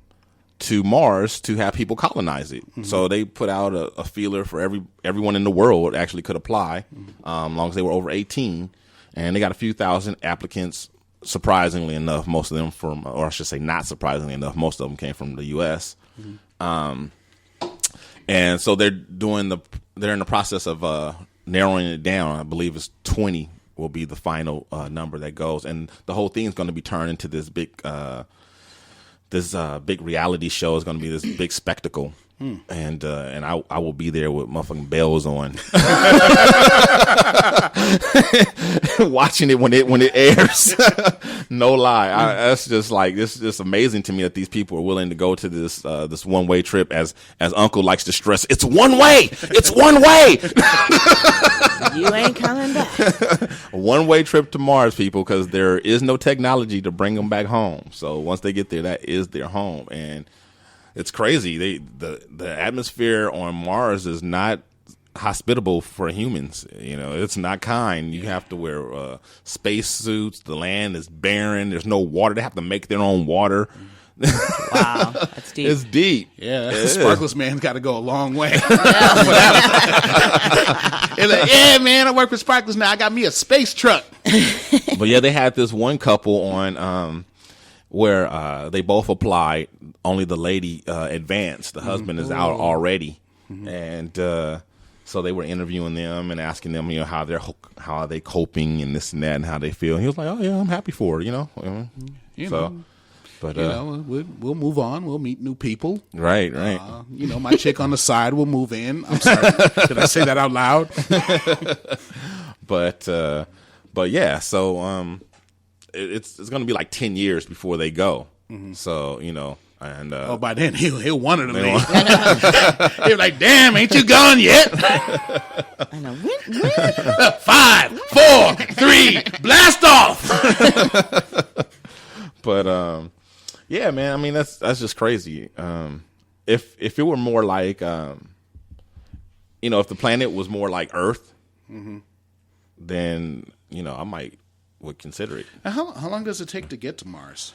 to Mars to have people colonize it. Mm-hmm. So they put out a feeler for everyone in the world actually could apply, as long as they were over 18. And they got a few thousand applicants. Surprisingly enough, most of them or I should say not surprisingly enough, most of them came from the U.S. Mm-hmm. And so they're in the process of narrowing it down. I believe it's 20 will be the final number that goes. And the whole thing is going to be turned into this big big reality show. Is going to be this big spectacle, and I will be there with motherfucking bells on, watching it when it airs. No lie, that's just like this. Just amazing to me that these people are willing to go to this one way trip. As Uncle likes to stress, it's one way. It's one way. you ain't coming back. One way trip to Mars, people, because there is no technology to bring them back home. So once they get there, that is their home, and it's crazy. The atmosphere on Mars is not hospitable for humans. It's not kind. You have to wear space suits. The land is barren. There's no water. They have to make their own water. Wow, that's deep. It's deep. Yeah, Sparkless man's got to go a long way. It's like, yeah, man, I work with Sparkless now. I got me a space truck. But yeah, they had this one couple on where they both applied. Only the lady advanced. The husband is out already, and so they were interviewing them and asking them, how are they coping and this and that and how they feel. And he was like, "Oh yeah, I'm happy for her," But we'll move on. We'll meet new people. Right. My chick on the side will move in. I'm sorry, did I say that out loud? But yeah. So it's going to be like 10 years before they go. Mm-hmm. So and by then he'll want her to leave. He'll like, damn, ain't you gone yet? I know. When? 5, 4, 3, blast off. But yeah, man. I mean, that's just crazy. If it were more like, if the planet was more like Earth, then I would consider it. Now, how long does it take to get to Mars?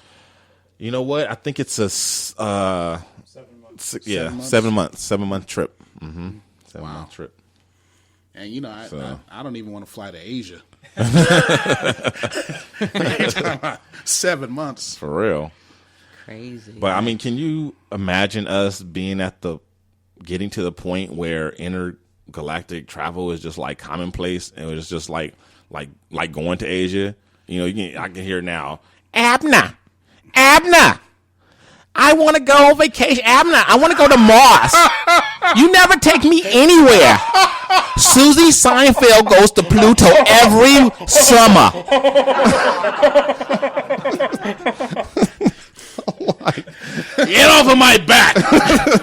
You know what? I think it's a 7 months. 7-month trip. Mm-hmm. 7-month trip. And you know, I don't even want to fly to Asia. 7 months For real. Crazy. But I mean, can you imagine us getting to the point where intergalactic travel is just like commonplace, and it's just like going to Asia? You know, I can hear now, Abner, I want to go vacation. Abner, I want to go to Mars. You never take me anywhere. Susie Seinfeld goes to Pluto every summer. Get off of my back!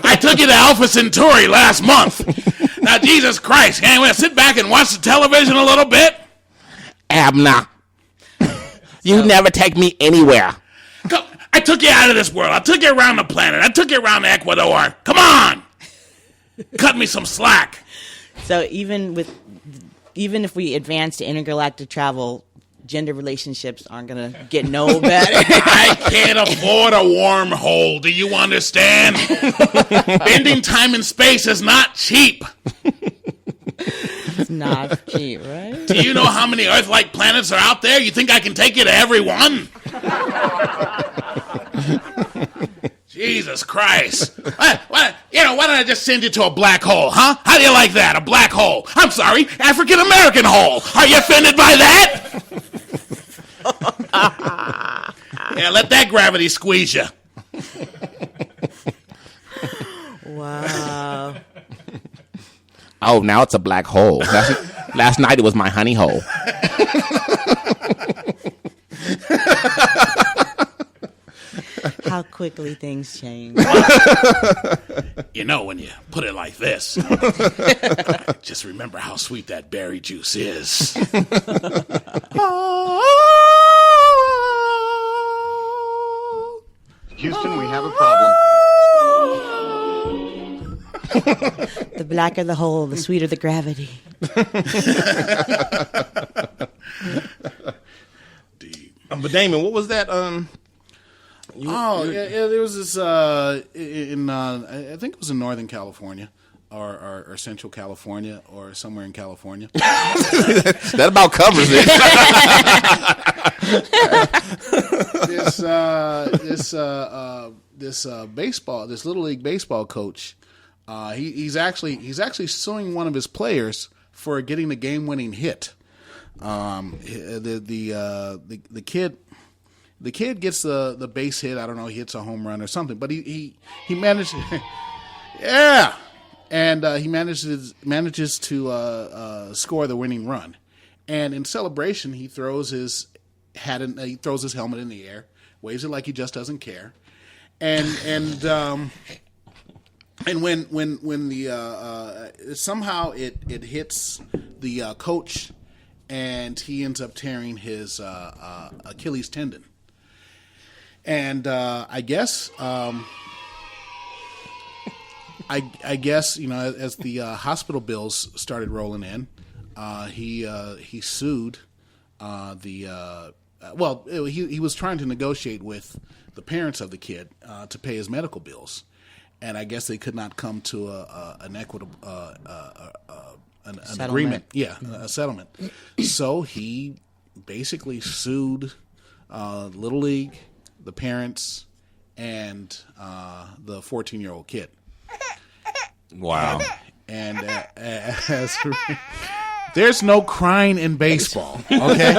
I took you to Alpha Centauri last month. Now, Jesus Christ, can't we sit back and watch the television a little bit? Abner, you never take me anywhere. I took you out of this world. I took you around the planet. I took you around Ecuador. Come on! Cut me some slack. So even if we advance to intergalactic travel, gender relationships aren't going to get no better. I can't afford a wormhole. Do you understand? Bending time and space is not cheap. It's not cheap, right? Do you know how many Earth-like planets are out there? You think I can take you to every one? Jesus Christ. Why don't I just send you to a black hole, huh? How do you like that, a black hole? I'm sorry, African-American hole. Are you offended by that? Yeah, let that gravity squeeze you. Wow. Oh, now it's a black hole. Last night it was my honey hole. How quickly things change. You know, when you put it like this, just remember how sweet that berry juice is. Houston, we have a problem. The blacker the hole, the sweeter the gravity. But Damon, what was that? There was this I think it was in Northern California or Central California or somewhere in California. That about covers it. This little league baseball coach, he's actually suing one of his players for getting the game-winning hit. The kid gets the base hit. I don't know. He hits a home run or something. But he managed, yeah, and he manages to score the winning run. And in celebration, he throws his helmet in the air, waves it like he just doesn't care, and when the somehow it hits the coach, and he ends up tearing his Achilles tendon. And I guess, you know, as the hospital bills started rolling in, he sued he was trying to negotiate with the parents of the kid to pay his medical bills, and I guess they could not come to an equitable an agreement, a settlement. So he basically sued Little League, the parents, and the 14-year-old kid. Wow. And there's no crying in baseball, okay?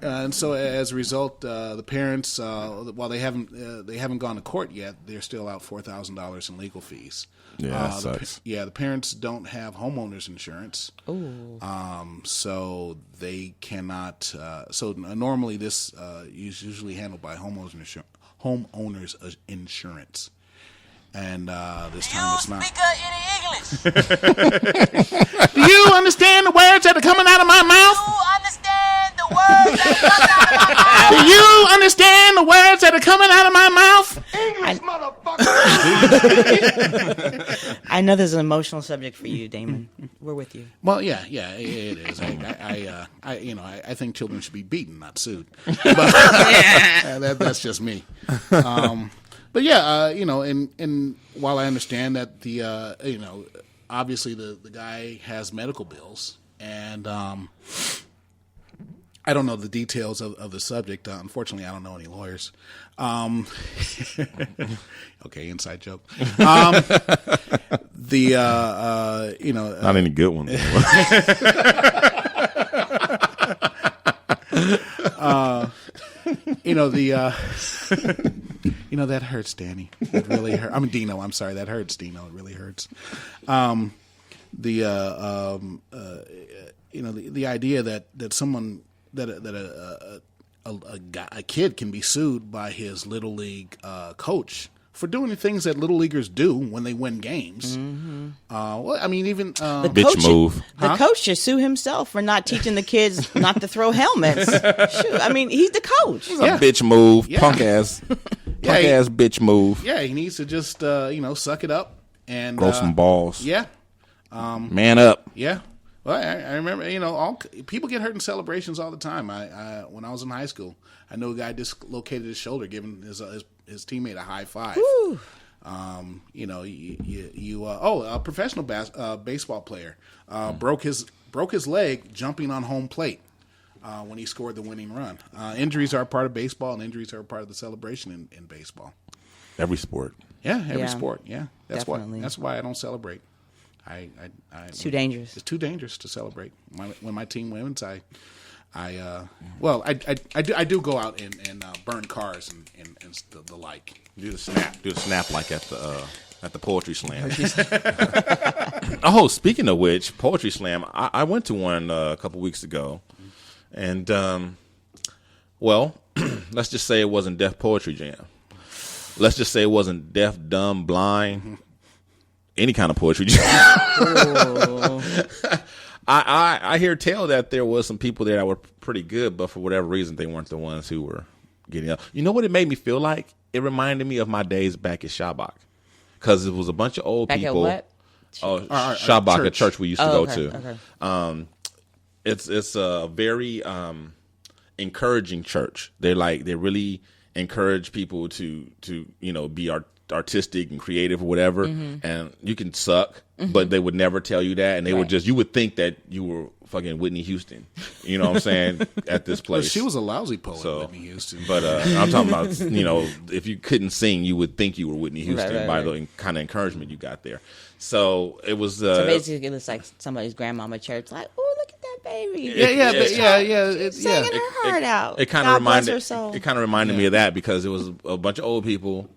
And so as a result, the parents, while they haven't gone to court yet, they're still out $4,000 in legal fees. Yeah, that sucks. The parents don't have homeowners insurance. Ooh. So they cannot. So normally this is usually handled by homeowners insurance, and this time it's not. Do you understand the words that are coming out of my mouth? Do you understand the words that are coming out of my mouth? English, motherfucker! I know there's an emotional subject for you, Damon. we're with you. Well, yeah, it is. I think children should be beaten, not sued. But that's just me. But yeah, and while I understand that obviously the guy has medical bills, and I don't know the details of the subject. Unfortunately, I don't know any lawyers. Okay, inside joke. Not any good ones. That hurts, Danny. It really hurts. Dino. I'm sorry, that hurts, Dino. It really hurts. The idea that someone that a kid can be sued by his little league coach for doing the things that little leaguers do when they win games. Mm-hmm. Even the bitch move. The coach should sue himself for not teaching the kids not to throw helmets. Shoot, he's the coach. It's a bitch move, punk ass bitch move. Yeah, he needs to just suck it up and grow some balls. Yeah, man up. Yeah. Well, I remember, all people get hurt in celebrations all the time. When I was in high school, I know a guy dislocated his shoulder, giving his teammate a high five. Woo. A professional baseball player broke his leg jumping on home plate when he scored the winning run. Injuries are a part of baseball, and injuries are a part of the celebration in baseball. Every sport. Yeah, every sport. Yeah, that's definitely. why I don't celebrate. It's too dangerous. It's too dangerous to celebrate. When my team wins, I do go out and burn cars and the like. Do the snap like at the poetry slam. Oh, speaking of which, poetry slam. I went to one a couple weeks ago, and let's just say it wasn't Def Poetry Jam. Let's just say it wasn't deaf, dumb, blind. Mm-hmm. Any kind of poetry jam. I hear tell that there was some people there that were pretty good, but for whatever reason, they weren't the ones who were getting up. You know what it made me feel like? It reminded me of my days back at Shabak, because it was a bunch of old people. Back at what? Shabak, a church we used to go to. Okay. It's a very encouraging church. They really encourage people to be artistic and creative or whatever, and you can suck, but they would never tell you that, and they would you would think that you were fucking Whitney Houston, you know what I'm saying, at this place. Well, she was a lousy poet, Whitney Houston. But I'm talking about, if you couldn't sing, you would think you were Whitney Houston by the kind of encouragement you got there. So it was. So basically, it was like somebody's grandmama church, like, oh, look at that baby. Singing her heart out. It kind of reminded me of that, because it was a bunch of old people.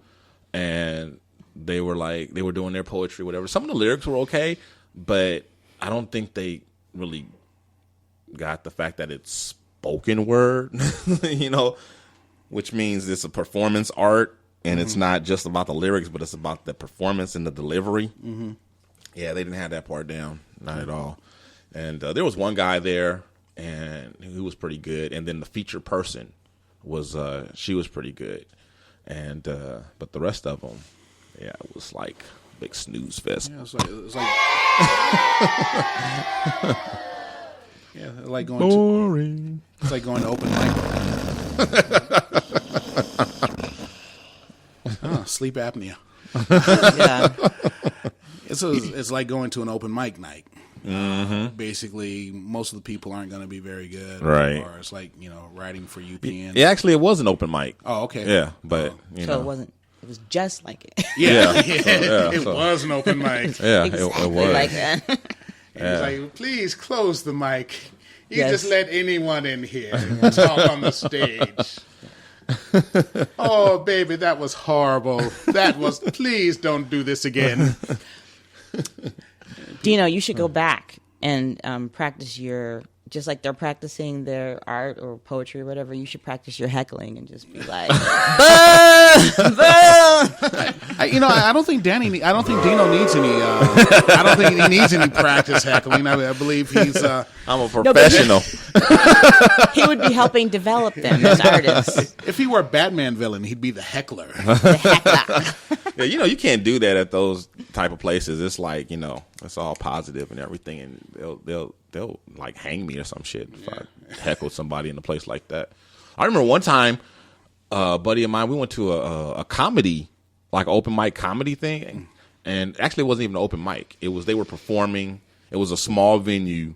And they were doing their poetry, whatever. Some of the lyrics were okay, but I don't think they really got the fact that it's spoken word, which means it's a performance art, and it's not just about the lyrics, but it's about the performance and the delivery. Mm-hmm. Yeah, they didn't have that part down, not at all. And there was one guy there, and who was pretty good, and then the featured person she was pretty good. And but the rest of them, it was like a big snooze fest. Yeah, it's like going boring. It's like going to open mic. Sleep apnea. Yeah, it's like going to an open mic night. Mm-hmm. Basically, most of the people aren't going to be very good. Right. Or it's like, writing for UPN. It was an open mic. Oh, okay. Yeah, but, So it wasn't. It was just like it. It was an open mic. Yeah, exactly it was. like that. It was like, please close the mic. You just let anyone in here and talk on the stage. Oh, baby, that was horrible. Please don't do this again. Dino, you should go back and practice just like they're practicing their art or poetry or whatever, you should practice your heckling and just be like, boom, boom. I don't think Dino needs any. I don't think he needs any practice heckling. I believe he's. I'm a professional. He would be helping develop them as artists. If he were a Batman villain, he'd be the heckler. The heckler. Yeah, you can't do that at those type of places. It's like, it's all positive and everything, and they'll like hang me or some shit if I heckle somebody in a place like that. I remember one time, a buddy of mine, we went to a comedy, like open mic comedy thing, and actually it wasn't even an open mic. They were performing. It was a small venue,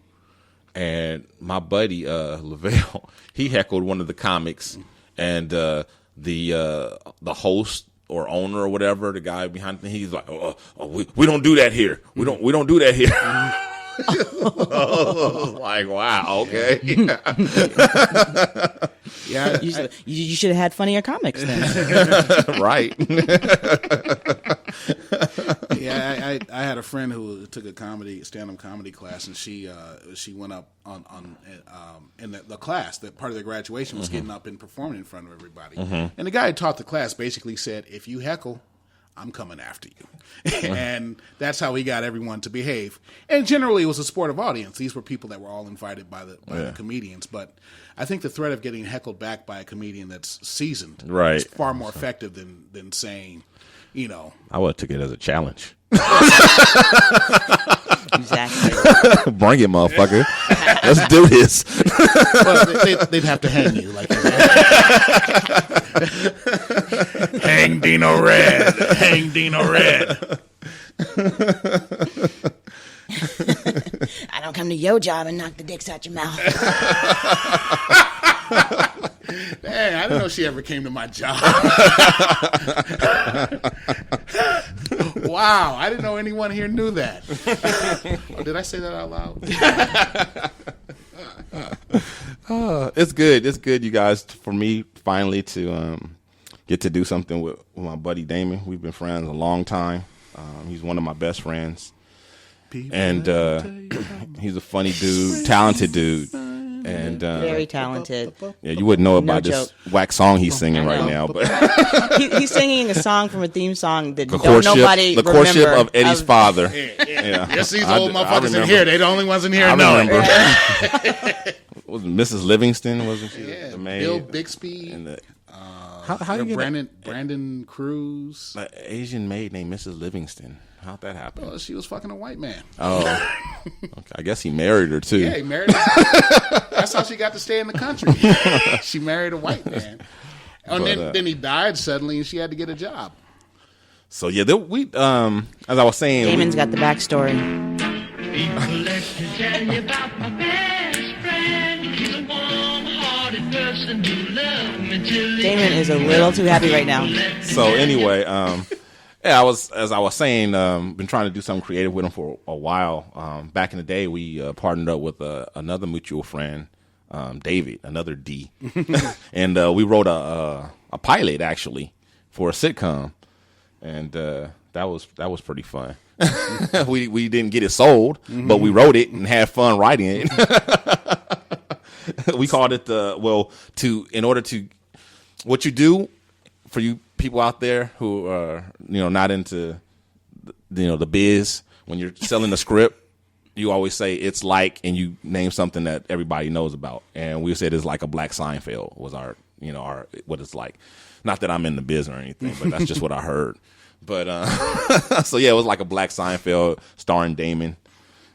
and my buddy Lavelle, he heckled one of the comics, and the host or owner or whatever, the guy behind the thing, he's like, we don't do that here. We don't do that here. Like, wow, okay. Yeah, You should have had funnier comics then. Right. Yeah, I had a friend who took a stand-up comedy class, and she went up on in the class. That part of the graduation was getting up and performing in front of everybody. And the guy who taught the class basically said, "If you heckle, I'm coming after you." And that's how he got everyone to behave. And generally, it was a supportive audience. These were people that were all invited by the comedians. But I think the threat of getting heckled back by a comedian that's seasoned is far more effective than saying, I would have took it as a challenge. Exactly. Bring it, motherfucker. Let's do this. Well, they'd have to hang you. Like hang Dino Red. Hang Dino Red. I don't come to your job and knock the dicks out your mouth. Dang, I didn't know she ever came to my job. Wow, I didn't know anyone here knew that. Oh, did I say that out loud? It's good. It's good, you guys, for me finally to get to do something with my buddy Damon. We've been friends a long time. He's one of my best friends. And he's a funny dude, talented dude. And very talented. Yeah, you wouldn't know about this whack song he's singing right now, but he's singing a song from a theme song that the nobody the courtship of Eddie's father. Yeah. Yes, these old motherfuckers in here. They the only ones in here. I know. remember. Was Mrs. Livingston? Wasn't she the maid? Bill Bixby. And how you Brandon Cruz. An Asian maid named Mrs. Livingston. How'd that happen? Well, she was fucking a white man. Oh, okay. I guess he married her too. Yeah, he married her. That's how she got to stay in the country. She married a white man. And then he died suddenly, and she had to get a job. So yeah, we as I was saying, Damon's got the backstory. Damon is a little too happy right now. So anyway, yeah, as I was saying, been trying to do something creative with him for a while. Back in the day, we partnered up with another mutual friend, David, another D, and we wrote a pilot actually for a sitcom, and that was pretty fun. we didn't get it sold, but we wrote it and had fun writing it. We called it in order to what you do for you people out there who are not into the biz. When you're selling a script, you always say it's like, and you name something that everybody knows about. And we said it's like a Black Seinfeld was our what it's like. Not that I'm in the biz or anything, but that's just what I heard. But so yeah, it was like a Black Seinfeld starring Damon.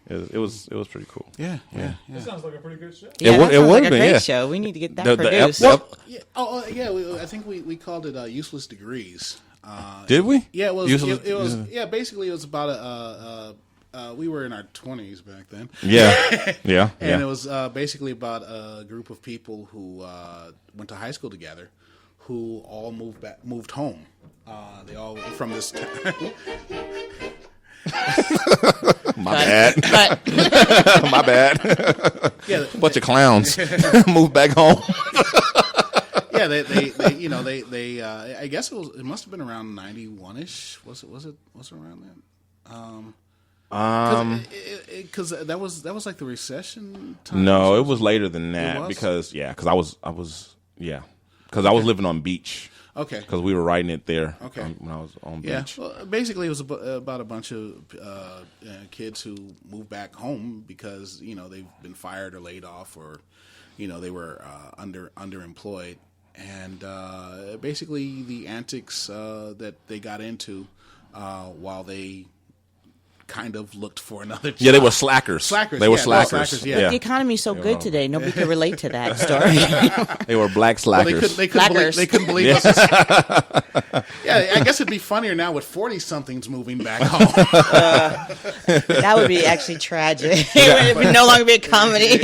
It was pretty cool. Yeah. That sounds like a pretty good show. Yeah, It that sounds would like have a been, great show. We need to get that produced. I think we called it Useless Degrees. Did we? Yeah, it was. Useless- It was. Yeah, basically, it was about we were in our 20s back then. Yeah. And it was basically about a group of people who went to high school together, who all moved home. They all were from this town. My bad. My bad. Yeah, Bunch of clowns moved back home. yeah. They I guess it must have been around 91-ish. Was it around then? Because that was like the recession time. No, it was later than that. It was? Because I was living on beach. Okay. Because we were writing it there. Okay. When I was on Yeah. beach. Well, basically, it was about a bunch of kids who moved back home because they've been fired or laid off, or they were underemployed, and basically the antics that they got into while they kind of looked for another job. Yeah, they were slackers. They were yeah, slackers. slackers, yeah. The economy's so good today. Nobody could relate to that story. They were black slackers. They couldn't believe us. Yeah, I guess it'd be funnier now with 40-somethings moving back home. That would be actually tragic. It would no longer be a comedy.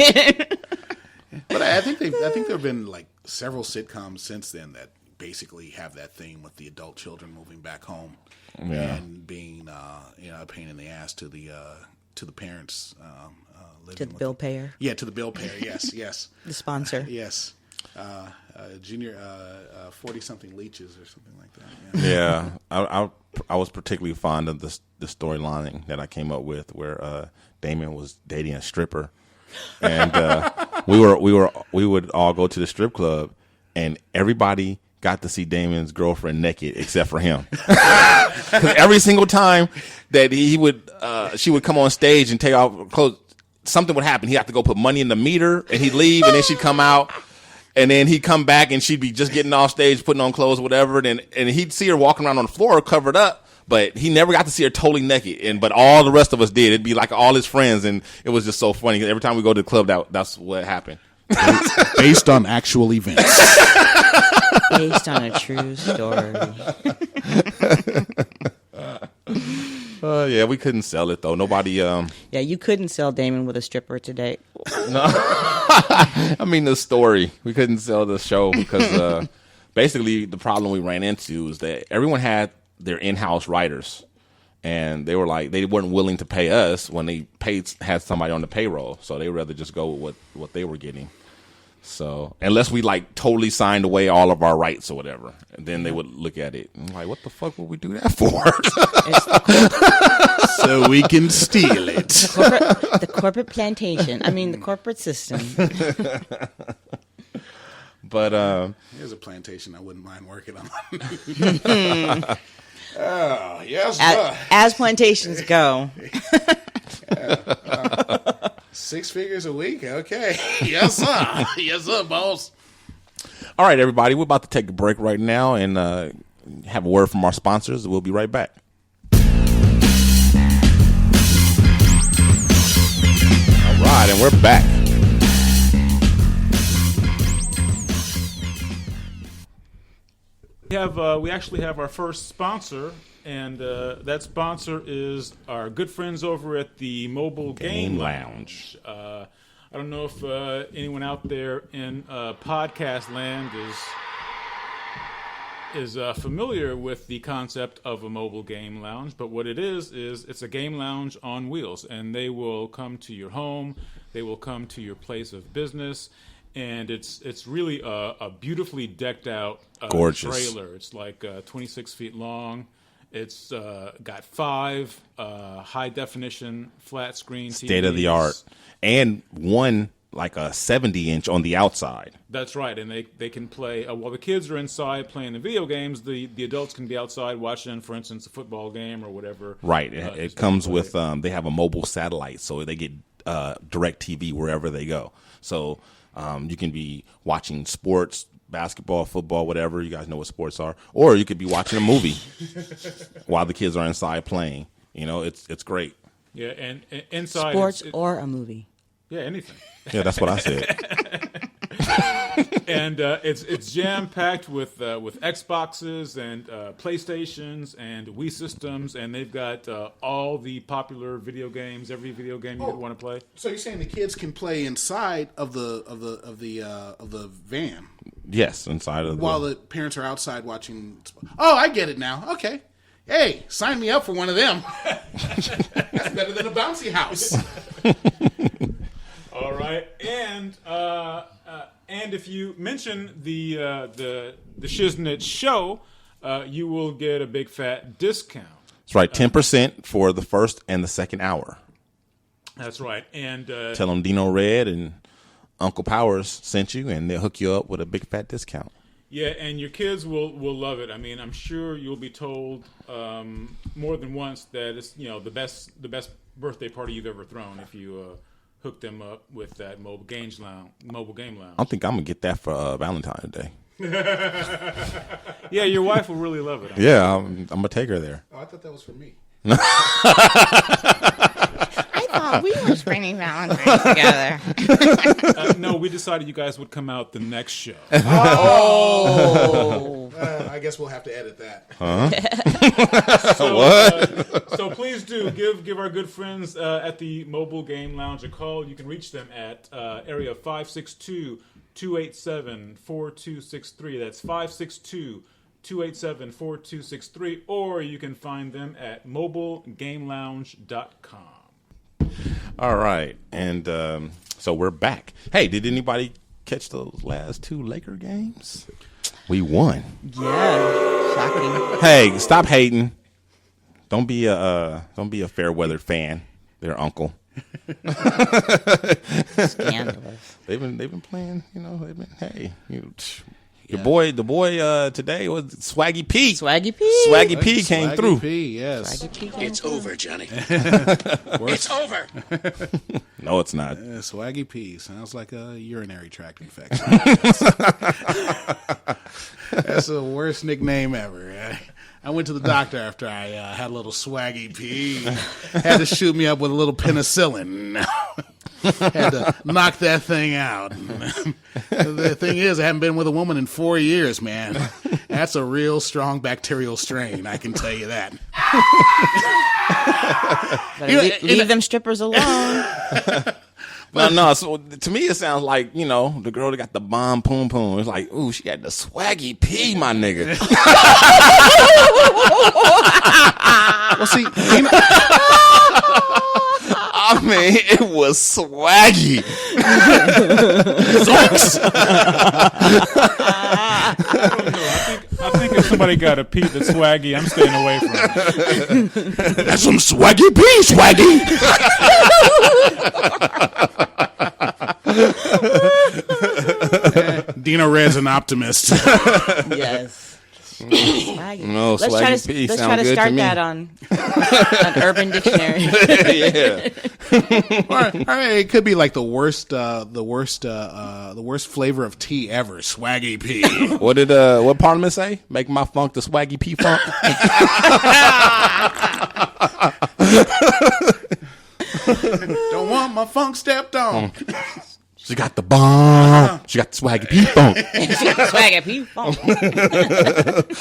But I think there have been like several sitcoms since then that basically have that theme with the adult children moving back home and being a pain in the ass to the parents. Living To the bill payer. Yeah, to the bill payer. Yes. The sponsor. Yes. Junior 40-something leeches or something like that. Yeah, I was particularly fond of the storyline that I came up with where Damon was dating a stripper, and we would all go to the strip club, and everybody got to see Damon's girlfriend naked except for him. 'Cause every single time that she would come on stage and take off clothes, something would happen. He'd have to go put money in the meter, and he'd leave, and then she'd come out. And then he'd come back and she'd be just getting off stage, putting on clothes, whatever. And he'd see her walking around on the floor covered up, but he never got to see her totally naked. But all the rest of us did. It'd be like all his friends, and it was just so funny. Every time we go to the club, that's what happened. Based on actual events. Based on a true story. Yeah, we couldn't sell it though. Nobody. Yeah, you couldn't sell Damon with a stripper today. No, I mean the story. We couldn't sell the show because basically the problem we ran into is that everyone had their in-house writers, and they were like they weren't willing to pay us when they had somebody on the payroll, so they rather just go with what they were getting. So unless we like totally signed away all of our rights or whatever, and then they would look at it and like, what the fuck would we do that for? So we can steal it. The corporate plantation. I mean, the corporate system. But here's a plantation I wouldn't mind working on. Oh, yes, as plantations go. 6 figures a week? Okay. Yes, sir. Yes, sir, boss. all right, everybody, we're about to take a break right now and have a word from our sponsors. We'll be right back. All right, and we're back. We actually have our first sponsor, and that sponsor is our good friends over at the Mobile Game Lounge. I don't know if anyone out there in podcast land is familiar with the concept of a mobile game lounge, but what it is it's a game lounge on wheels, and they will come to your home, they will come to your place of business, and it's really a beautifully decked out gorgeous trailer. It's like 26 feet long. It's got 5 high definition flat screen TVs. State of the art, and one like a 70-inch on the outside. That's right, and they can play while the kids are inside playing the video games. The adults can be outside watching, for instance, a football game or whatever. Right. It comes with they have a mobile satellite, so they get direct TV wherever they go. So you can be watching sports, basketball, football, whatever. You guys know what sports are. Or you could be watching a movie while the kids are inside playing. You know, it's great. Yeah, and inside sports or a movie. Yeah, anything. Yeah, that's what I said. And it's jam packed with Xboxes and PlayStations and Wii systems, and they've got all the popular video games, every video game you would want to play. So you're saying the kids can play inside of the van? Yes, inside of while the parents are outside watching. Oh, I get it now. Okay. Hey, sign me up for one of them. That's better than a bouncy house. All right, and if you mention the Shiznit show, you will get a big fat discount. That's right, 10% for the first and the second hour. That's right, and tell them Dino Red and Uncle Powers sent you, and they'll hook you up with a big fat discount. Yeah, and your kids will love it. I mean, I'm sure you'll be told more than once that it's the best birthday party you've ever thrown if you hook them up with that mobile game lounge. I think I'm gonna get that for Valentine's Day. Yeah, your wife will really love it. Yeah, I'm gonna take her there. Oh, I thought that was for me. I thought we were spending Valentine's together. No, we decided you guys would come out the next show. I guess we'll have to edit that. So please do give our good friends at the Mobile Game Lounge a call. You can reach them at area 562-287-4263. That's 562-287-4263. Or you can find them at mobilegamelounge.com. All right, and so we're back. Hey, did anybody catch those last two Laker games? We won. Yeah, shocking. Hey, stop hating. Don't be a fair weather fan. Their uncle. Scandalous. They've been playing. The boy today was Swaggy P. Swaggy P. Swaggy P came Swaggy through. P, yes. Swaggy P came It's through. over, Johnny. It's over. No, it's not. Swaggy P sounds like a urinary tract infection. That's the worst nickname ever. I went to the doctor after I had a little Swaggy P. Had to shoot me up with a little penicillin. Had to knock that thing out. The thing is, I haven't been with a woman in 4 years, man. That's a real strong bacterial strain, I can tell you that. Better leave them strippers alone. No. So to me, it sounds like the girl that got the bomb poom poom. It's like, ooh, she got the Swaggy P, my nigga. Well, see, I mean, it was swaggy. I think if somebody got a Pete that's swaggy, I'm staying away from it. That's some Swaggy P, Swaggy. Dino Red's an optimist. Yes. Swaggy. No, Let's Swaggy P let's sound try to good start to me. that on Urban Dictionary. Yeah. Or it could be like the worst flavor of tea ever, Swaggy P. What Parliament say? Make my funk the Swaggy P funk. Don't want my funk stepped on. She got the bomb. She got the Swaggy P funk. Swaggy P funk.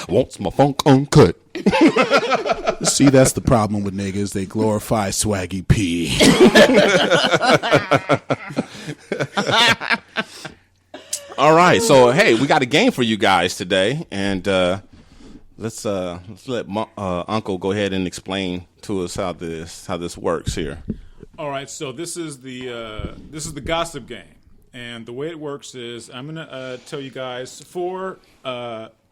Wants my funk uncut. See, that's the problem with niggas. They glorify Swaggy P. All right, so hey, we got a game for you guys today, and let's let Uncle go ahead and explain to us how this works here. All right, so this is the gossip game, and the way it works is I'm gonna tell you guys 4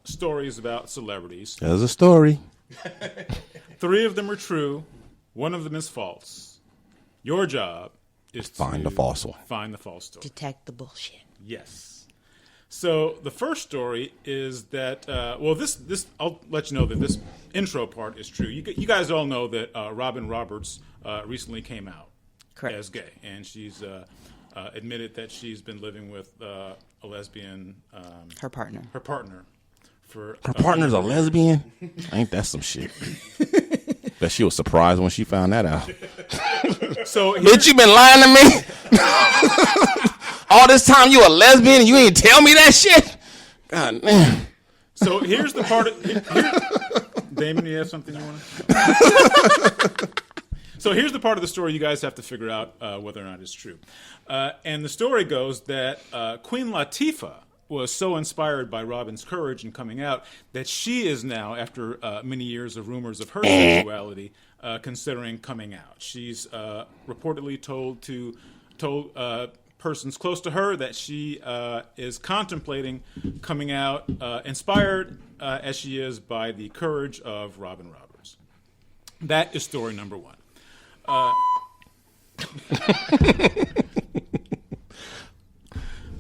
stories about celebrities. There's a story. 3 of them are true, 1 of them is false. Your job is to Find the false one. Find the false story. Detect the bullshit. Yes. So the first story is that this I'll let you know that this intro part is true. You guys all know that Robin Roberts recently came out. Correct. As gay, and she's admitted that she's been living with a lesbian. Her partner. Her partner. For Her partner's a lesbian? Ain't that some shit? Bet she was surprised when she found that out. So Bitch, you been lying to me? All this time you a lesbian and you ain't tell me that shit? God damn. So here's the part of Damon, you have something you want to? So here's the part of the story you guys have to figure out whether or not it's true. And the story goes that Queen Latifah was so inspired by Robin's courage in coming out that she is now, after many years of rumors of her sexuality, considering coming out. She's reportedly told persons close to her that she is contemplating coming out, inspired as she is by the courage of Robin Roberts. That is story number 1.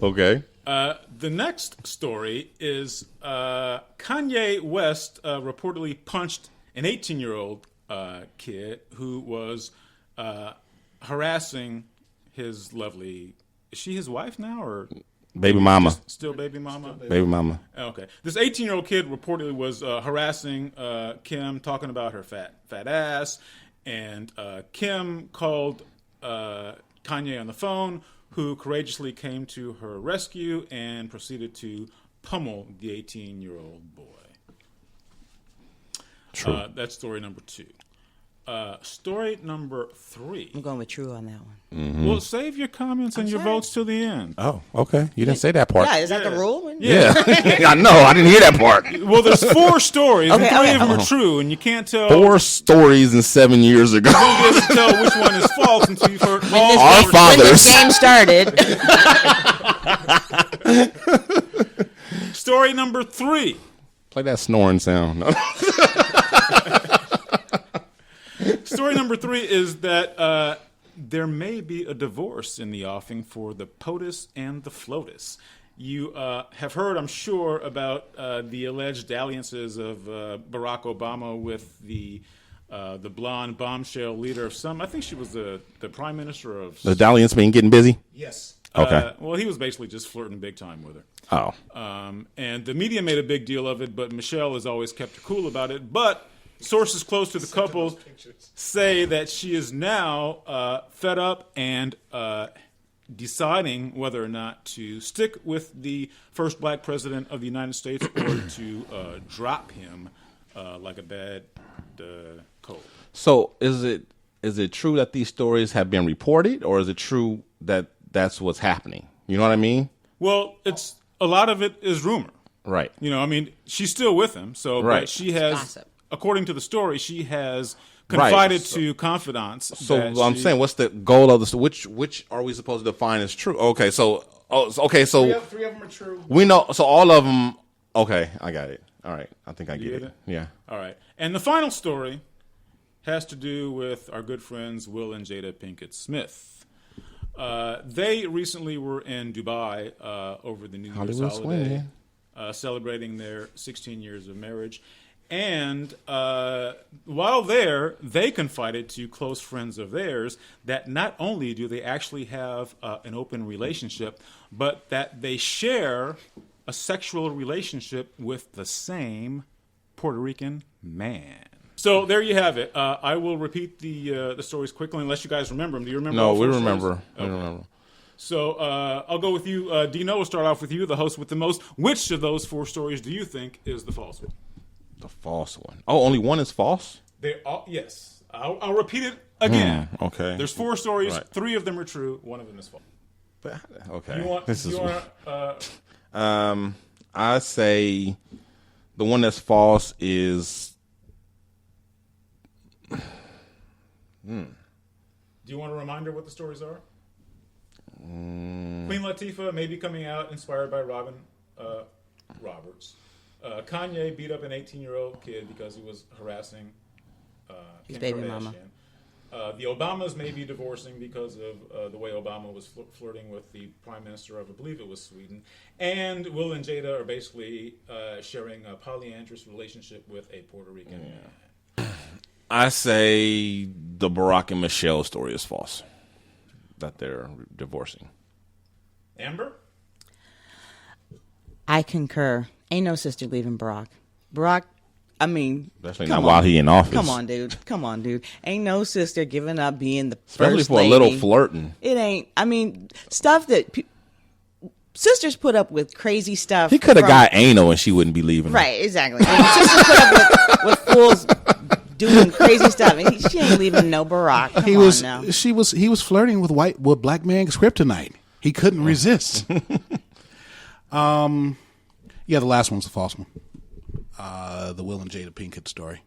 Okay. The next story is Kanye West reportedly punched an 18-year-old kid who was harassing his lovely... Is she his wife now, or Baby mama. Still baby mama? Baby mama. Okay. This 18-year-old kid reportedly was harassing Kim, talking about her fat ass, and Kim called Kanye on the phone, who courageously came to her rescue and proceeded to pummel the 18-year-old boy. True. That's story number 2. Story number 3. I'm going with true on that one. Mm-hmm. Well, save your comments and your votes till the end. Oh, okay. You didn't say that part. Yeah, is that the rule? Yeah. I know. I didn't hear that part. Well, there's 4 stories, and 3 Okay. of them are true, and you can't tell. 4 stories in 7 years ago. You won't be able to tell which one is false until you've heard all Our four. When fathers. this game started. Story number 3. Play that snoring sound. Story number 3 is that there may be a divorce in the offing for the POTUS and the FLOTUS. You have heard, I'm sure, about the alleged dalliances of Barack Obama with the blonde bombshell leader of some. I think she was the prime minister of. The dalliance been getting busy? Yes. Okay. Well, he was basically just flirting big time with her. Oh. And the media made a big deal of it, but Michelle has always kept her cool about it. But sources close to the couple say that she is now fed up and deciding whether or not to stick with the first black president of the United States or to drop him like a bad cold. So is it true that these stories have been reported, or is it true that that's what's happening? You know what I mean? Well, it's a lot of it is rumor. Right. You know, I mean, she's still with him, so Right. but she has, gossip. according to the story, she has confided Right. to confidants. So that I'm she- saying, what's the goal of this? Which are we supposed to define as true? Okay, so Three of them are true. we know. So all of them. Okay, I got it. All right, I think I You get get it. it? Yeah. All right, and the final story has to do with our good friends Will and Jada Pinkett Smith. They recently were in Dubai over the New Year's Hollywood holiday, swing. celebrating their 16 years of marriage. And while there, they confided to close friends of theirs that not only do they actually have an open relationship, but that they share a sexual relationship with the same Puerto Rican man. So there you have it. I will repeat the stories quickly, unless you guys remember them. Do you remember? No, all we 4 remember. stories? We remember. So I'll go with you, Dino. We'll start off with you, the host with the most. Which of those 4 stories do you think is the false one? The false one. Oh, only one is false? They all, yes. I'll repeat it again. Okay. There's 4 stories. Right. 3 of them are true. 1 of them is false. But, okay. You want? This is. Want, I say the one that's false is. do you want a reminder what the stories are? Queen Latifah may be coming out inspired by Robin Roberts. Kanye beat up an 18-year-old kid because he was harassing His Kim baby Kardashian. mama. The Obamas may be divorcing because of the way Obama was flirting with the prime minister of, I believe it was Sweden. And Will and Jada are basically sharing a polyandrous relationship with a Puerto Rican man. I say the Barack and Michelle story is false. That they're divorcing. Amber? I concur. Ain't no sister leaving Barack. Barack, I mean, Especially come not while on. he in office. Come on, dude. Come on, dude. Ain't no sister giving up being the Especially first for lady. a little flirting. It ain't. I mean, stuff that sisters put up with crazy stuff. He could have from- got anal and she wouldn't be leaving him. right. Exactly. And sisters put up with fools doing crazy stuff, and she ain't leaving no Barack. Come on now. He was flirting with black man kryptonite. He couldn't resist. Yeah, the last one's the false one. The Will and Jada Pinkett story.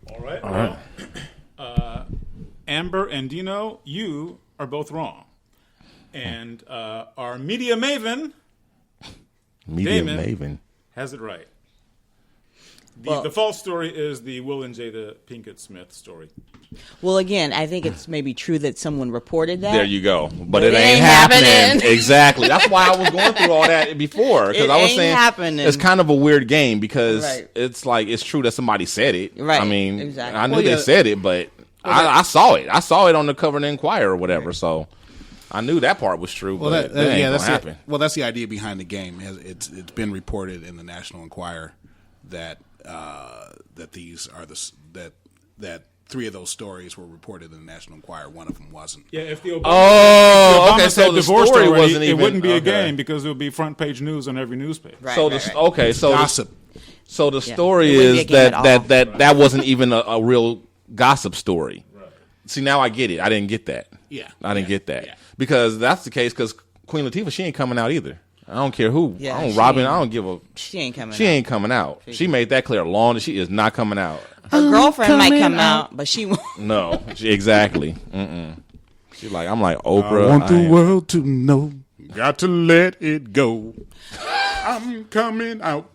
All right. Amber and Dino, you are both wrong. And our media maven Media Damon. maven. has it right. Well- The false story is the Will and Jada Pinkett Smith story. Well, again, I think it's maybe true that someone reported that. There you go. But it It ain't ain't happening. happening. Exactly. That's why I was going through all that before. Because It I was ain't saying happening. it's kind of a weird game because Right. it's like it's true that somebody said it. Right. I mean, Exactly. I knew Well, they yeah. said it, but I saw it. I saw it on the cover of the Inquirer or whatever. So I knew that part was true, Well, but that ain't that's gonna happen. that's the idea behind the game. It's been reported in the National Enquirer that that these are that 3 of those stories were reported in the National Enquirer. One of them wasn't. Yeah, if the Obama, okay, so said the divorced story already, wasn't it even- wouldn't be a okay. game because it would be front page news on every newspaper. Right, So right, the right. okay, so Gossip. So the story It wouldn't be is a game at all. that wasn't even a real gossip story. Right. See, now I get it. I didn't get that. Yeah. I didn't get that. Yeah. Because that's the case, because Queen Latifah, she ain't coming out either. I don't care who. Yeah, I don't she Robin. ain't- I don't give a. She ain't coming She out. ain't coming out. She made that clear long that she is not coming out. Her girlfriend might come out, but she won't. No, exactly. She's like, I'm like Oprah. I want the am- world to know. Got to let it go. I'm coming out.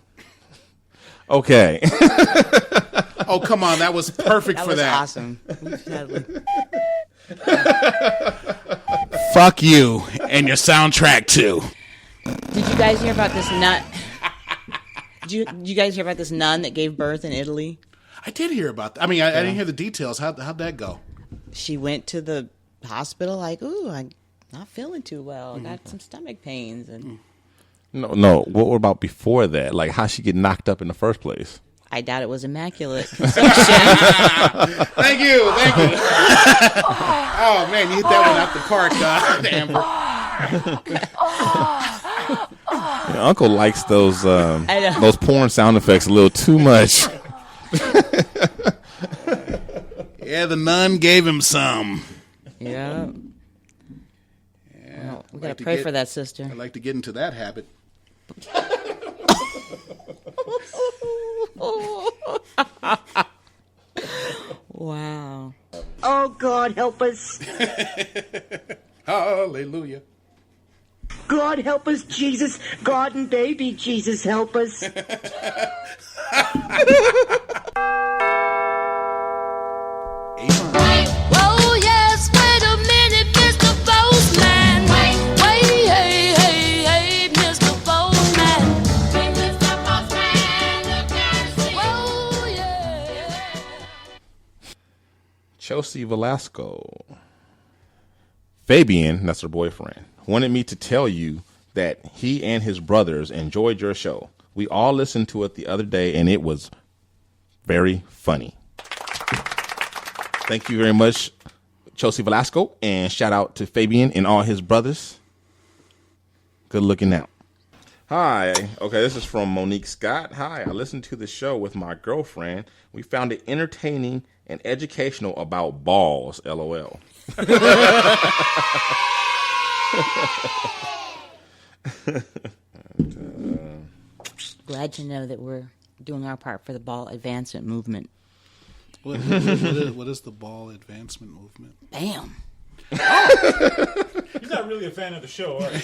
Okay. Oh, come on. That was perfect That for was that. awesome. Fuck you and your soundtrack, too. Did you guys hear about this nun? Did you guys hear about this nun that gave birth in Italy? I did hear about that. I mean, I didn't hear the details. How'd that go? She went to the hospital like, ooh, I'm not feeling too well. I got some stomach pains. And No. What about before that? Like, how she get knocked up in the first place? I doubt it was immaculate conception. Thank you. Oh, man, you hit that one out the park, Amber. Yeah, Uncle likes those know. those porn sound effects a little too much. Yeah, the nun gave him some. Yeah. Yeah, Well, we got to pray for that sister. I'd like to get into that habit. Wow. Oh, God, help us. Hallelujah. God, help us, Jesus. God and baby Jesus, help us. Oh, yes, wait a minute, Mr. Postman. Wait, hey, Mr. Postman. Mr. Postman, look and see. Oh, yeah. Chelsea Velasco. Fabian, that's her boyfriend, wanted me to tell you that he and his brothers enjoyed your show. We all listened to it the other day, and it was very funny. Thank you very much, Chelsea Velasco, and shout out to Fabian and all his brothers. Good looking out. Hi. Okay, this is from Monique Scott. Hi, I listened to the show with my girlfriend. We found it entertaining and educational about balls, LOL. Glad to know that we're doing our part for the ball advancement movement. What is the ball advancement movement? Bam. You're not really a fan of the show, are you?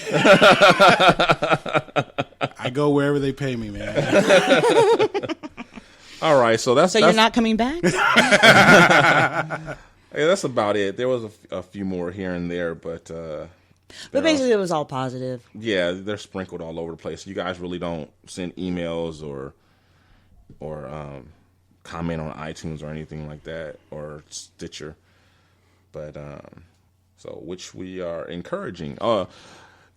I go wherever they pay me, man. All right, so that's You're not coming back? Yeah, that's about it. There was a few more here and there, but But basically, it was all positive. yeah, they're sprinkled all over the place. You guys really don't send emails or comment on iTunes or anything like that, or Stitcher. But so which we are encouraging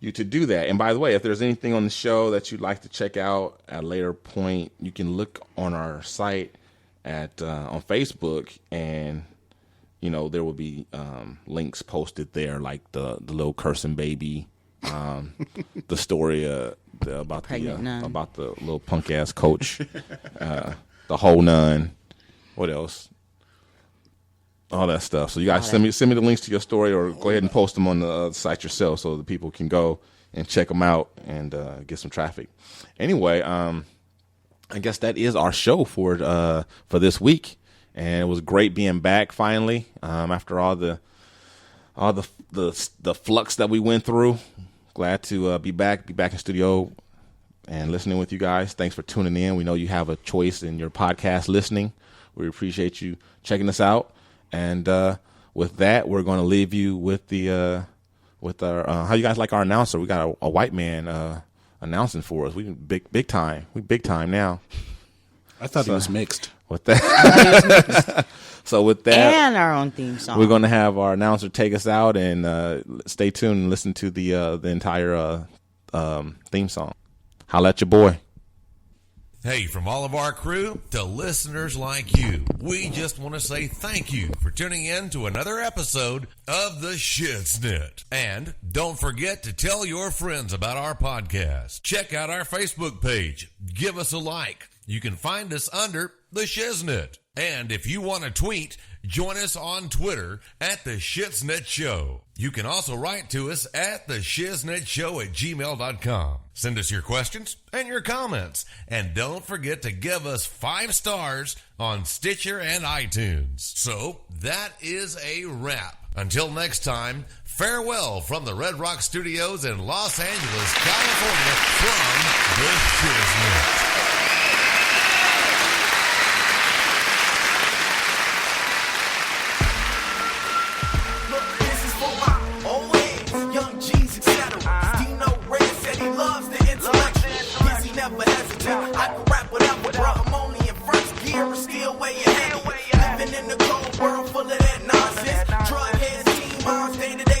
you to do that. And by the way, if there's anything on the show that you'd like to check out at a later point, you can look on our site at on Facebook, and there will be links posted there, like the little cursing baby, the story about the little punk ass coach, the whole nun. What else? All that stuff. So you guys send me the links to your story, or go ahead and post them on the site yourself, so that people can go and check them out and get some traffic. Anyway, I guess that is our show for this week. And it was great being back finally, after all the flux that we went through. Glad to be back in studio and listening with you guys. Thanks for tuning in. We know you have a choice in your podcast listening. We appreciate you checking us out. And with that, we're going to leave you with our how you guys like our announcer? We got a white man announcing for us. We big time. We big time now. I thought he was mixed. With that, so with that, And our own theme song. we're going to have our announcer take us out, and stay tuned and listen to the entire theme song. Holla at your boy. Hey, from all of our crew to listeners like you, we just want to say thank you for tuning in to another episode of the Shiznit. And don't forget to tell your friends about our podcast. Check out our Facebook page. Give us a like. You can find us under the Shiznit. And if you want to tweet, join us on Twitter at the Shiznit Show. You can also write to us at theshiznitshow@gmail.com. Send us your questions and your comments. And don't forget to give us 5 stars on Stitcher and iTunes. So that is a wrap. Until next time, farewell from the Red Rock Studios in Los Angeles, California, from the Shiznit. I can rap whatever, bro. I'm only in first gear and still way ahead. Living in the cold world full of that nonsense. Drug heads, teen moms, day to day.